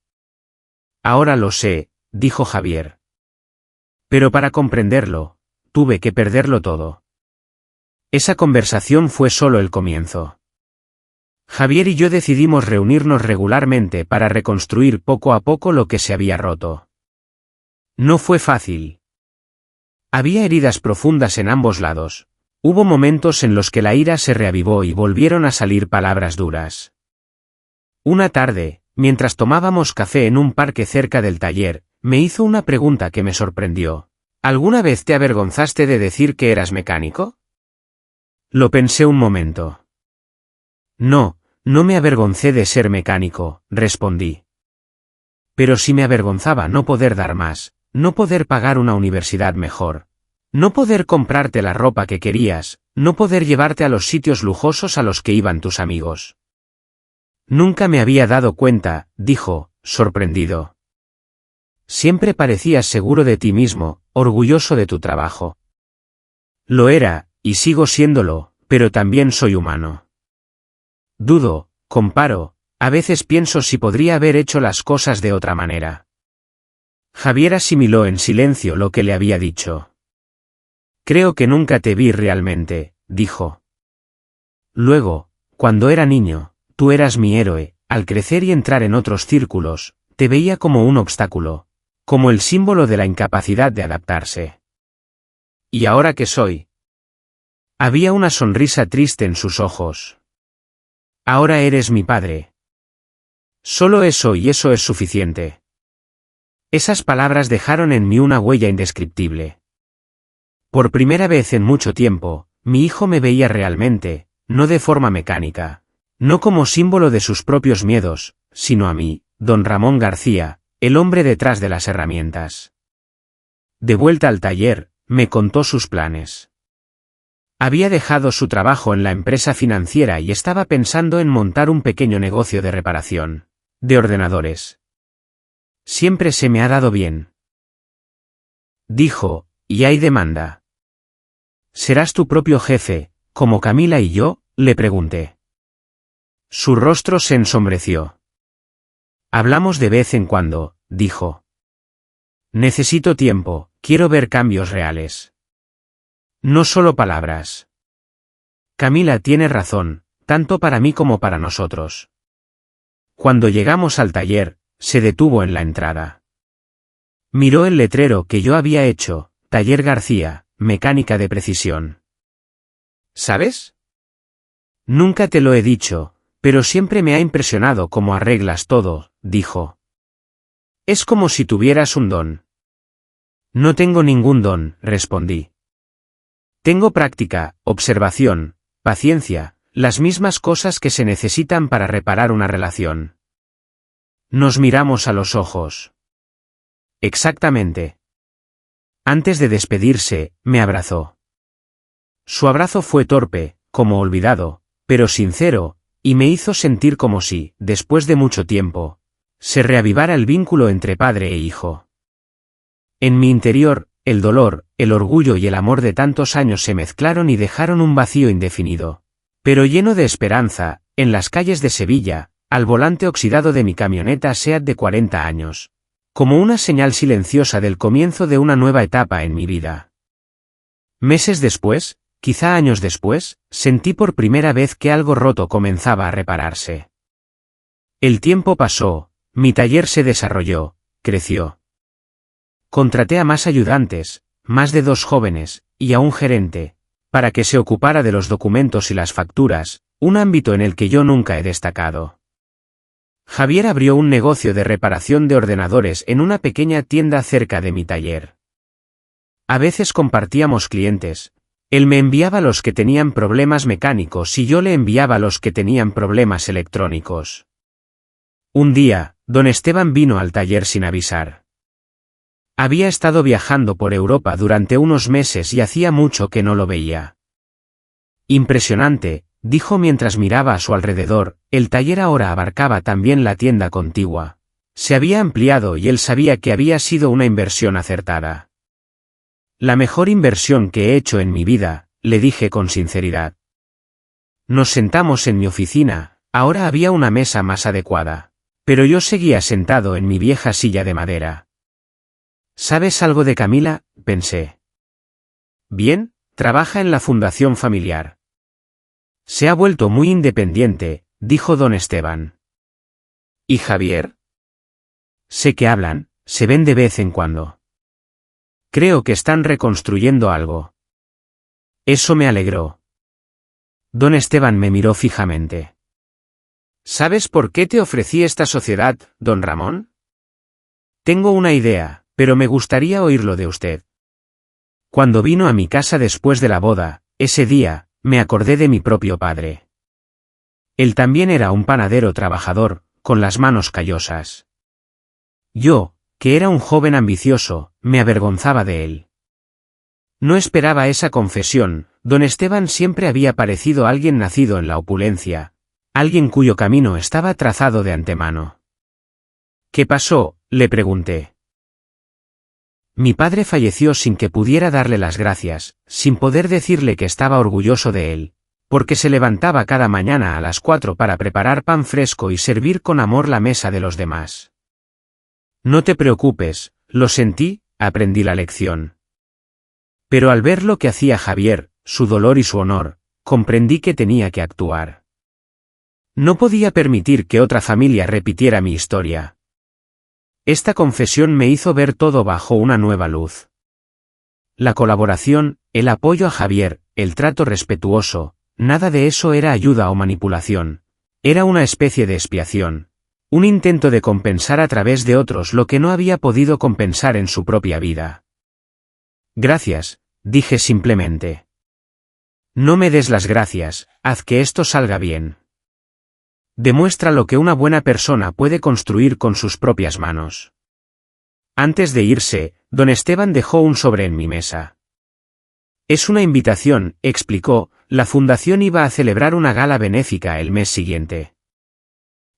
Ahora lo sé, dijo Javier. Pero para comprenderlo, tuve que perderlo todo. Esa conversación fue solo el comienzo. Javier y yo decidimos reunirnos regularmente para reconstruir poco a poco lo que se había roto. No fue fácil. Había heridas profundas en ambos lados. Hubo momentos en los que la ira se reavivó y volvieron a salir palabras duras. Una tarde, mientras tomábamos café en un parque cerca del taller, me hizo una pregunta que me sorprendió. ¿Alguna vez te avergonzaste de decir que eras mecánico? Lo pensé un momento. No me avergoncé de ser mecánico, respondí. Pero sí me avergonzaba no poder dar más, no poder pagar una universidad mejor, no poder comprarte la ropa que querías, no poder llevarte a los sitios lujosos a los que iban tus amigos. Nunca me había dado cuenta, dijo, sorprendido. Siempre parecías seguro de ti mismo, orgulloso de tu trabajo. Lo era, y sigo siéndolo, pero también soy humano. Dudo, comparo, a veces pienso si podría haber hecho las cosas de otra manera. Javier asimiló en silencio lo que le había dicho. Creo que nunca te vi realmente, dijo. Luego, cuando era niño, tú eras mi héroe, al crecer y entrar en otros círculos, te veía como un obstáculo, como el símbolo de la incapacidad de adaptarse. ¿Y ahora qué soy? Había una sonrisa triste en sus ojos. Ahora eres mi padre. Solo eso y eso es suficiente. Esas palabras dejaron en mí una huella indescriptible. Por primera vez en mucho tiempo, mi hijo me veía realmente, no de forma mecánica, no como símbolo de sus propios miedos, sino a mí, don Ramón García, el hombre detrás de las herramientas. De vuelta al taller, me contó sus planes. Había dejado su trabajo en la empresa financiera y estaba pensando en montar un pequeño negocio de reparación de ordenadores. Siempre se me ha dado bien. Dijo, y hay demanda. ¿Serás tu propio jefe, como Camila y yo?, le pregunté. Su rostro se ensombreció. Hablamos de vez en cuando, dijo. Necesito tiempo, quiero ver cambios reales. No solo palabras. Camila tiene razón, tanto para mí como para nosotros. Cuando llegamos al taller, se detuvo en la entrada. Miró el letrero que yo había hecho, Taller García, mecánica de precisión. ¿Sabes? Nunca te lo he dicho, pero siempre me ha impresionado cómo arreglas todo, dijo. Es como si tuvieras un don. No tengo ningún don, respondí. Tengo práctica, observación, paciencia, las mismas cosas que se necesitan para reparar una relación. Nos miramos a los ojos. Exactamente. Antes de despedirse, me abrazó. Su abrazo fue torpe, como olvidado, pero sincero, y me hizo sentir como si, después de mucho tiempo, se reavivara el vínculo entre padre e hijo. En mi interior, el dolor, el orgullo y el amor de tantos años se mezclaron y dejaron un vacío indefinido. Pero lleno de esperanza, en las calles de Sevilla, al volante oxidado de mi camioneta SEAT de 40 años. Como una señal silenciosa del comienzo de una nueva etapa en mi vida. Meses después, quizá años después, sentí por primera vez que algo roto comenzaba a repararse. El tiempo pasó, mi taller se desarrolló, creció. Contraté a más ayudantes, más de 2 jóvenes, y a un gerente, para que se ocupara de los documentos y las facturas, un ámbito en el que yo nunca he destacado. Javier abrió un negocio de reparación de ordenadores en una pequeña tienda cerca de mi taller. A veces compartíamos clientes. Él me enviaba los que tenían problemas mecánicos y yo le enviaba los que tenían problemas electrónicos. Un día, don Esteban vino al taller sin avisar. Había estado viajando por Europa durante unos meses y hacía mucho que no lo veía. Impresionante, dijo mientras miraba a su alrededor. El taller ahora abarcaba también la tienda contigua. Se había ampliado y él sabía que había sido una inversión acertada. La mejor inversión que he hecho en mi vida, le dije con sinceridad. Nos sentamos en mi oficina. Ahora había una mesa más adecuada. Pero yo seguía sentado en mi vieja silla de madera. ¿Sabes algo de Camila?, pensé. Bien, trabaja en la fundación familiar. Se ha vuelto muy independiente, dijo don Esteban. ¿Y Javier? Sé que hablan, se ven de vez en cuando. Creo que están reconstruyendo algo. Eso me alegró. Don Esteban me miró fijamente. ¿Sabes por qué te ofrecí esta sociedad, don Ramón? Tengo una idea, pero me gustaría oírlo de usted. Cuando vino a mi casa después de la boda, ese día, me acordé de mi propio padre. Él también era un panadero trabajador, con las manos callosas. Yo, que era un joven ambicioso, me avergonzaba de él. No esperaba esa confesión. Don Esteban siempre había parecido alguien nacido en la opulencia, alguien cuyo camino estaba trazado de antemano. ¿Qué pasó?, le pregunté. Mi padre falleció sin que pudiera darle las gracias, sin poder decirle que estaba orgulloso de él, porque se levantaba cada mañana a las 4 para preparar pan fresco y servir con amor la mesa de los demás. No te preocupes, lo sentí, aprendí la lección. Pero al ver lo que hacía Javier, su dolor y su honor, comprendí que tenía que actuar. No podía permitir que otra familia repitiera mi historia. Esta confesión me hizo ver todo bajo una nueva luz. La colaboración, el apoyo a Javier, el trato respetuoso, nada de eso era ayuda o manipulación. Era una especie de expiación. Un intento de compensar a través de otros lo que no había podido compensar en su propia vida. Gracias, dije simplemente. No me des las gracias, haz que esto salga bien. Demuestra lo que una buena persona puede construir con sus propias manos. Antes de irse, don Esteban dejó un sobre en mi mesa. Es una invitación, explicó, la fundación iba a celebrar una gala benéfica el mes siguiente.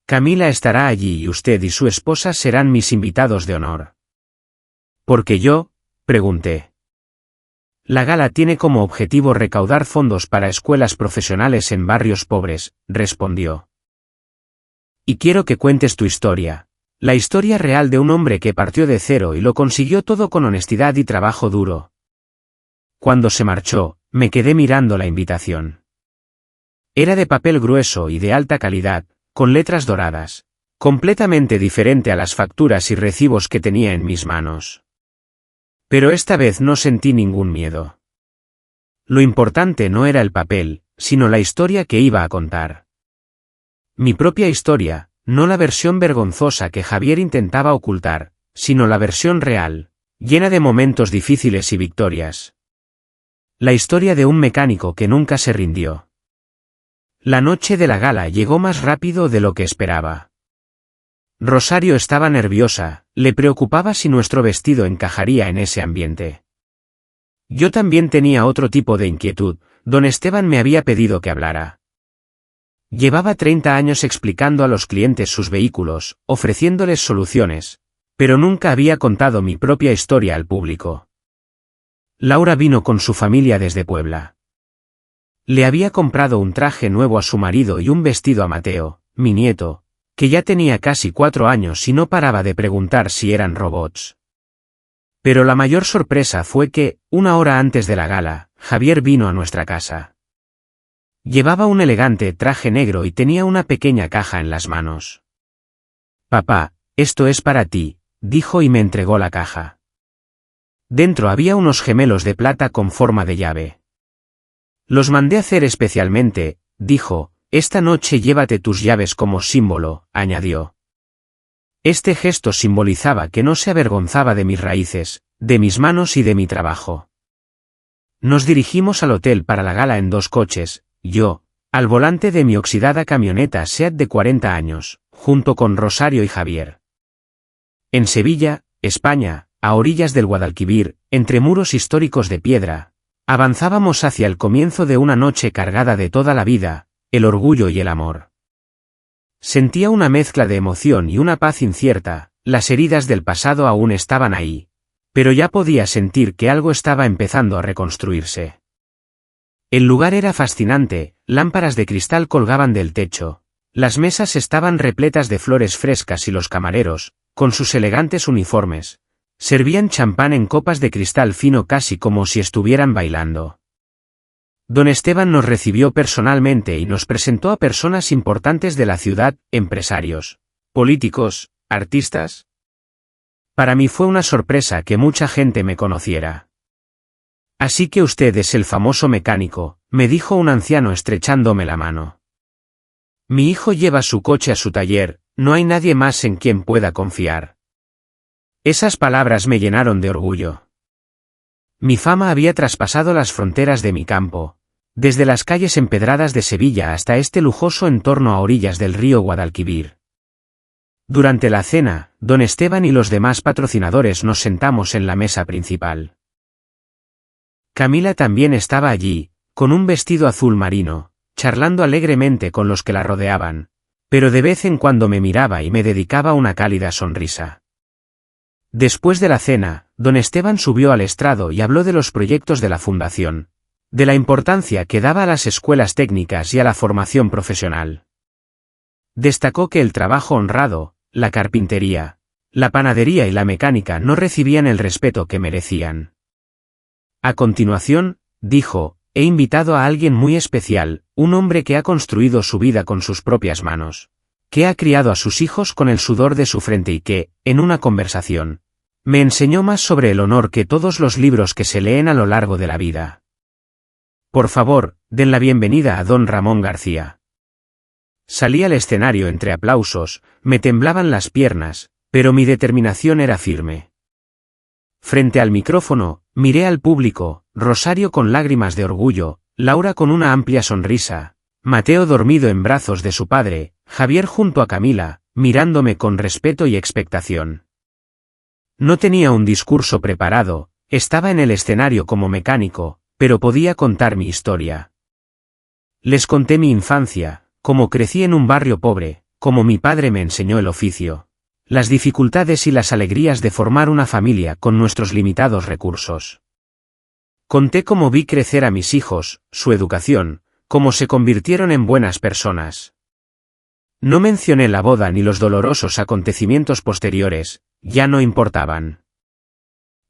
Camila estará allí y usted y su esposa serán mis invitados de honor. ¿Por qué yo?, pregunté. La gala tiene como objetivo recaudar fondos para escuelas profesionales en barrios pobres, respondió. Y quiero que cuentes tu historia, la historia real de un hombre que partió de cero y lo consiguió todo con honestidad y trabajo duro. Cuando se marchó, me quedé mirando la invitación. Era de papel grueso y de alta calidad, con letras doradas, completamente diferente a las facturas y recibos que tenía en mis manos. Pero esta vez no sentí ningún miedo. Lo importante no era el papel, sino la historia que iba a contar. Mi propia historia, no la versión vergonzosa que Javier intentaba ocultar, sino la versión real, llena de momentos difíciles y victorias. La historia de un mecánico que nunca se rindió. La noche de la gala llegó más rápido de lo que esperaba. Rosario estaba nerviosa, le preocupaba si nuestro vestido encajaría en ese ambiente. Yo también tenía otro tipo de inquietud. Don Esteban me había pedido que hablara. Llevaba 30 años explicando a los clientes sus vehículos, ofreciéndoles soluciones, pero nunca había contado mi propia historia al público. Laura vino con su familia desde Puebla. Le había comprado un traje nuevo a su marido y un vestido a Mateo, mi nieto, que ya tenía casi 4 años y no paraba de preguntar si eran robots. Pero la mayor sorpresa fue que, 1 hora antes de la gala, Javier vino a nuestra casa. Llevaba un elegante traje negro y tenía una pequeña caja en las manos. «Papá, esto es para ti», dijo y me entregó la caja. Dentro había unos gemelos de plata con forma de llave. «Los mandé hacer especialmente», dijo. «Esta noche llévate tus llaves como símbolo», añadió. Este gesto simbolizaba que no se avergonzaba de mis raíces, de mis manos y de mi trabajo. Nos dirigimos al hotel para la gala en 2 coches, yo, al volante de mi oxidada camioneta Seat de 40 años, junto con Rosario y Javier. En Sevilla, España, a orillas del Guadalquivir, entre muros históricos de piedra, avanzábamos hacia el comienzo de una noche cargada de toda la vida, el orgullo y el amor. Sentía una mezcla de emoción y una paz incierta, las heridas del pasado aún estaban ahí. Pero ya podía sentir que algo estaba empezando a reconstruirse. El lugar era fascinante, lámparas de cristal colgaban del techo, las mesas estaban repletas de flores frescas y los camareros, con sus elegantes uniformes, servían champán en copas de cristal fino casi como si estuvieran bailando. Don Esteban nos recibió personalmente y nos presentó a personas importantes de la ciudad, empresarios, políticos, artistas. Para mí fue una sorpresa que mucha gente me conociera. Así que usted es el famoso mecánico, me dijo un anciano estrechándome la mano. Mi hijo lleva su coche a su taller, no hay nadie más en quien pueda confiar. Esas palabras me llenaron de orgullo. Mi fama había traspasado las fronteras de mi campo, desde las calles empedradas de Sevilla hasta este lujoso entorno a orillas del río Guadalquivir. Durante la cena, don Esteban y los demás patrocinadores nos sentamos en la mesa principal. Camila también estaba allí, con un vestido azul marino, charlando alegremente con los que la rodeaban, pero de vez en cuando me miraba y me dedicaba una cálida sonrisa. Después de la cena, don Esteban subió al estrado y habló de los proyectos de la fundación, de la importancia que daba a las escuelas técnicas y a la formación profesional. Destacó que el trabajo honrado, la carpintería, la panadería y la mecánica no recibían el respeto que merecían. A continuación, dijo, he invitado a alguien muy especial, un hombre que ha construido su vida con sus propias manos, que ha criado a sus hijos con el sudor de su frente y que, en una conversación, me enseñó más sobre el honor que todos los libros que se leen a lo largo de la vida. Por favor, den la bienvenida a don Ramón García. Salí al escenario entre aplausos, me temblaban las piernas, pero mi determinación era firme. Frente al micrófono, miré al público, Rosario con lágrimas de orgullo, Laura con una amplia sonrisa, Mateo dormido en brazos de su padre, Javier junto a Camila, mirándome con respeto y expectación. No tenía un discurso preparado, estaba en el escenario como mecánico, pero podía contar mi historia. Les conté mi infancia, cómo crecí en un barrio pobre, cómo mi padre me enseñó el oficio, las dificultades y las alegrías de formar una familia con nuestros limitados recursos. Conté cómo vi crecer a mis hijos, su educación, cómo se convirtieron en buenas personas. No mencioné la boda ni los dolorosos acontecimientos posteriores, ya no importaban.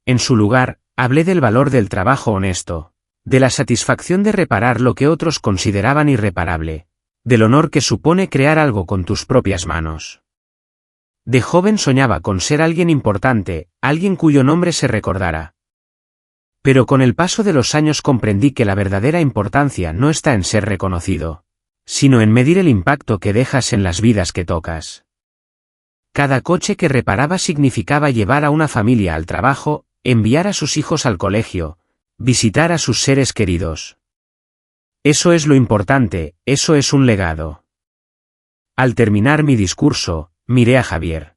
En su lugar, hablé del valor del trabajo honesto, de la satisfacción de reparar lo que otros consideraban irreparable, del honor que supone crear algo con tus propias manos. De joven soñaba con ser alguien importante, alguien cuyo nombre se recordara. Pero con el paso de los años comprendí que la verdadera importancia no está en ser reconocido, sino en medir el impacto que dejas en las vidas que tocas. Cada coche que reparaba significaba llevar a una familia al trabajo, enviar a sus hijos al colegio, visitar a sus seres queridos. Eso es lo importante, eso es un legado. Al terminar mi discurso, miré a Javier.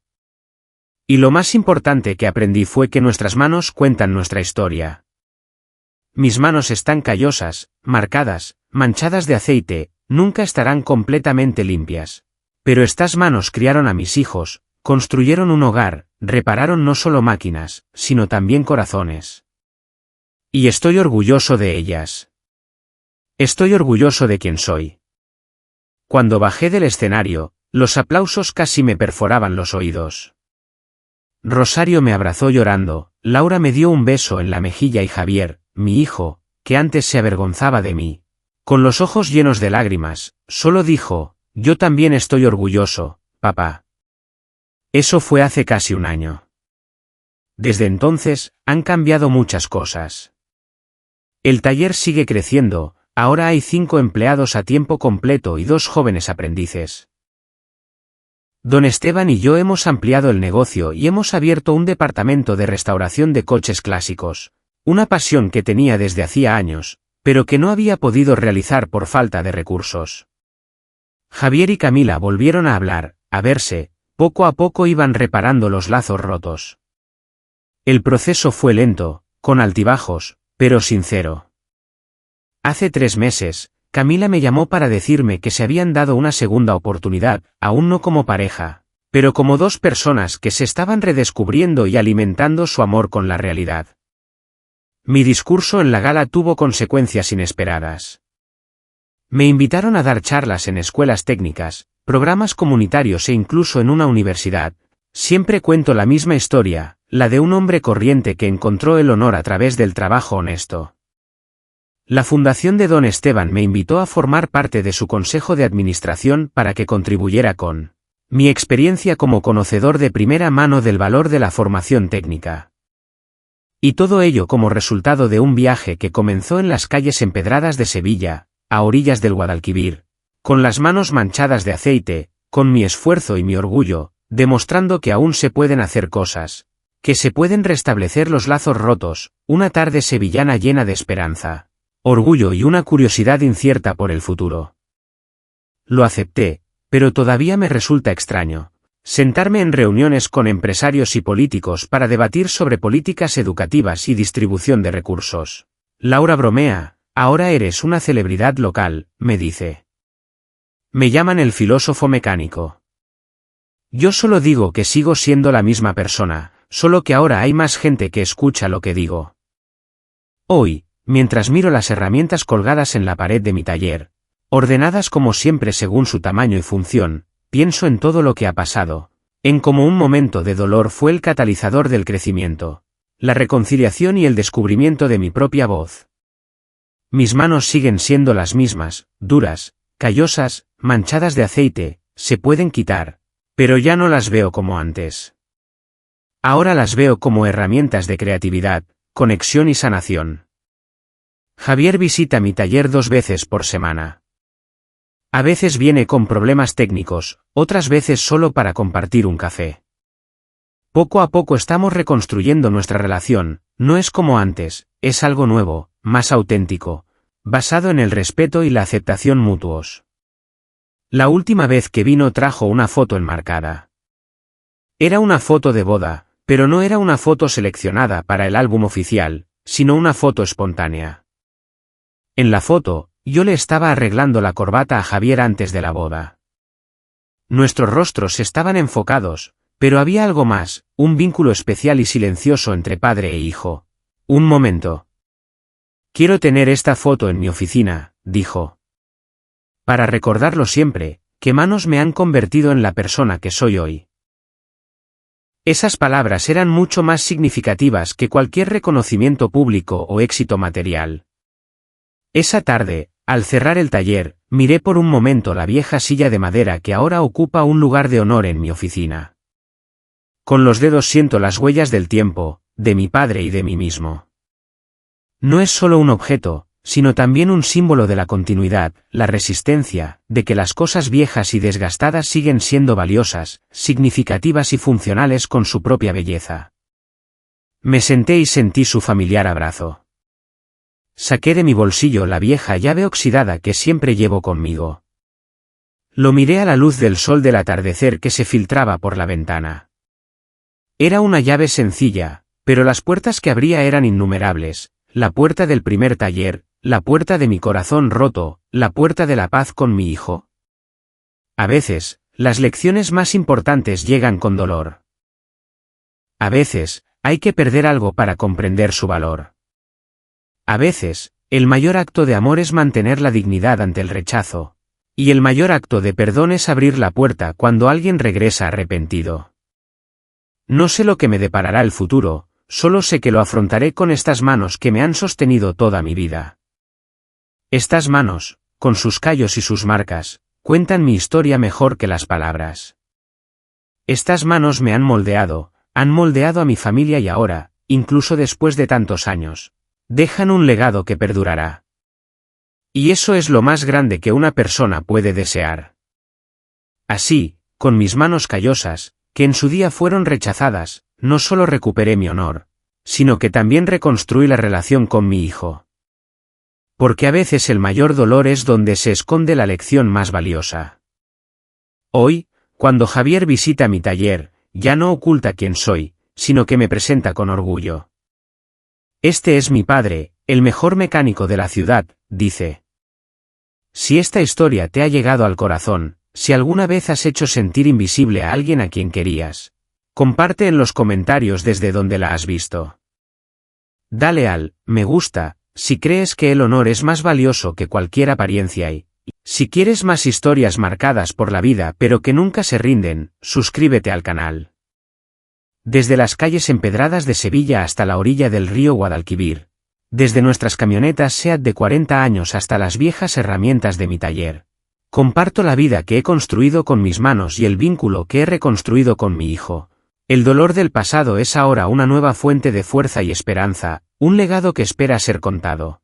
Y lo más importante que aprendí fue que nuestras manos cuentan nuestra historia. Mis manos están callosas, marcadas, manchadas de aceite, nunca estarán completamente limpias. Pero estas manos criaron a mis hijos, construyeron un hogar, repararon no solo máquinas, sino también corazones. Y estoy orgulloso de ellas. Estoy orgulloso de quien soy. Cuando bajé del escenario, los aplausos casi me perforaban los oídos. Rosario me abrazó llorando, Laura me dio un beso en la mejilla y Javier, mi hijo, que antes se avergonzaba de mí, con los ojos llenos de lágrimas, solo dijo, yo también estoy orgulloso, papá. Eso fue hace casi un año. Desde entonces, han cambiado muchas cosas. El taller sigue creciendo, ahora hay 5 empleados a tiempo completo y 2 jóvenes aprendices. Don Esteban y yo hemos ampliado el negocio y hemos abierto un departamento de restauración de coches clásicos, una pasión que tenía desde hacía años, pero que no había podido realizar por falta de recursos. Javier y Camila volvieron a hablar, a verse, poco a poco iban reparando los lazos rotos. El proceso fue lento, con altibajos, pero sincero. Hace 3 meses, Camila me llamó para decirme que se habían dado una segunda oportunidad, aún no como pareja, pero como dos personas que se estaban redescubriendo y alimentando su amor con la realidad. Mi discurso en la gala tuvo consecuencias inesperadas. Me invitaron a dar charlas en escuelas técnicas, programas comunitarios e incluso en una universidad. Siempre cuento la misma historia, la de un hombre corriente que encontró el honor a través del trabajo honesto. La Fundación de Don Esteban me invitó a formar parte de su consejo de administración para que contribuyera con mi experiencia como conocedor de primera mano del valor de la formación técnica. Y todo ello como resultado de un viaje que comenzó en las calles empedradas de Sevilla, a orillas del Guadalquivir, con las manos manchadas de aceite, con mi esfuerzo y mi orgullo, demostrando que aún se pueden hacer cosas, que se pueden restablecer los lazos rotos, una tarde sevillana llena de esperanza, orgullo y una curiosidad incierta por el futuro. Lo acepté, pero todavía me resulta extraño sentarme en reuniones con empresarios y políticos para debatir sobre políticas educativas y distribución de recursos. Laura bromea, ahora eres una celebridad local, me dice. Me llaman el filósofo mecánico. Yo solo digo que sigo siendo la misma persona, solo que ahora hay más gente que escucha lo que digo. Hoy, mientras miro las herramientas colgadas en la pared de mi taller, ordenadas como siempre según su tamaño y función, pienso en todo lo que ha pasado, en cómo un momento de dolor fue el catalizador del crecimiento, la reconciliación y el descubrimiento de mi propia voz. Mis manos siguen siendo las mismas, duras, callosas, manchadas de aceite, se pueden quitar, pero ya no las veo como antes. Ahora las veo como herramientas de creatividad, conexión y sanación. Javier visita mi taller 2 veces por semana. A veces viene con problemas técnicos, otras veces solo para compartir un café. Poco a poco estamos reconstruyendo nuestra relación, no es como antes, es algo nuevo, más auténtico, basado en el respeto y la aceptación mutuos. La última vez que vino trajo una foto enmarcada. Era una foto de boda, pero no era una foto seleccionada para el álbum oficial, sino una foto espontánea. En la foto, yo le estaba arreglando la corbata a Javier antes de la boda. Nuestros rostros estaban enfocados, pero había algo más, un vínculo especial y silencioso entre padre e hijo. Un momento. Quiero tener esta foto en mi oficina, dijo. Para recordarlo siempre, qué manos me han convertido en la persona que soy hoy. Esas palabras eran mucho más significativas que cualquier reconocimiento público o éxito material. Esa tarde, al cerrar el taller, miré por un momento la vieja silla de madera que ahora ocupa un lugar de honor en mi oficina. Con los dedos siento las huellas del tiempo, de mi padre y de mí mismo. No es solo un objeto, sino también un símbolo de la continuidad, la resistencia, de que las cosas viejas y desgastadas siguen siendo valiosas, significativas y funcionales con su propia belleza. Me senté y sentí su familiar abrazo. Saqué de mi bolsillo la vieja llave oxidada que siempre llevo conmigo. Lo miré a la luz del sol del atardecer que se filtraba por la ventana. Era una llave sencilla, pero las puertas que abría eran innumerables, la puerta del primer taller, la puerta de mi corazón roto, la puerta de la paz con mi hijo. A veces, las lecciones más importantes llegan con dolor. A veces, hay que perder algo para comprender su valor. A veces, el mayor acto de amor es mantener la dignidad ante el rechazo, y el mayor acto de perdón es abrir la puerta cuando alguien regresa arrepentido. No sé lo que me deparará el futuro, solo sé que lo afrontaré con estas manos que me han sostenido toda mi vida. Estas manos, con sus callos y sus marcas, cuentan mi historia mejor que las palabras. Estas manos me han moldeado a mi familia y ahora, incluso después de tantos años, dejan un legado que perdurará. Y eso es lo más grande que una persona puede desear. Así, con mis manos callosas, que en su día fueron rechazadas, no solo recuperé mi honor, sino que también reconstruí la relación con mi hijo. Porque a veces el mayor dolor es donde se esconde la lección más valiosa. Hoy, cuando Javier visita mi taller, ya no oculta quién soy, sino que me presenta con orgullo. Este es mi padre, el mejor mecánico de la ciudad, dice. Si esta historia te ha llegado al corazón, si alguna vez has hecho sentir invisible a alguien a quien querías, comparte en los comentarios desde donde la has visto. Dale al me gusta si crees que el honor es más valioso que cualquier apariencia y, si quieres más historias marcadas por la vida pero que nunca se rinden, suscríbete al canal. Desde las calles empedradas de Sevilla hasta la orilla del río Guadalquivir, desde nuestras camionetas SEAT de 40 años hasta las viejas herramientas de mi taller, comparto la vida que he construido con mis manos y el vínculo que he reconstruido con mi hijo. El dolor del pasado es ahora una nueva fuente de fuerza y esperanza, un legado que espera ser contado.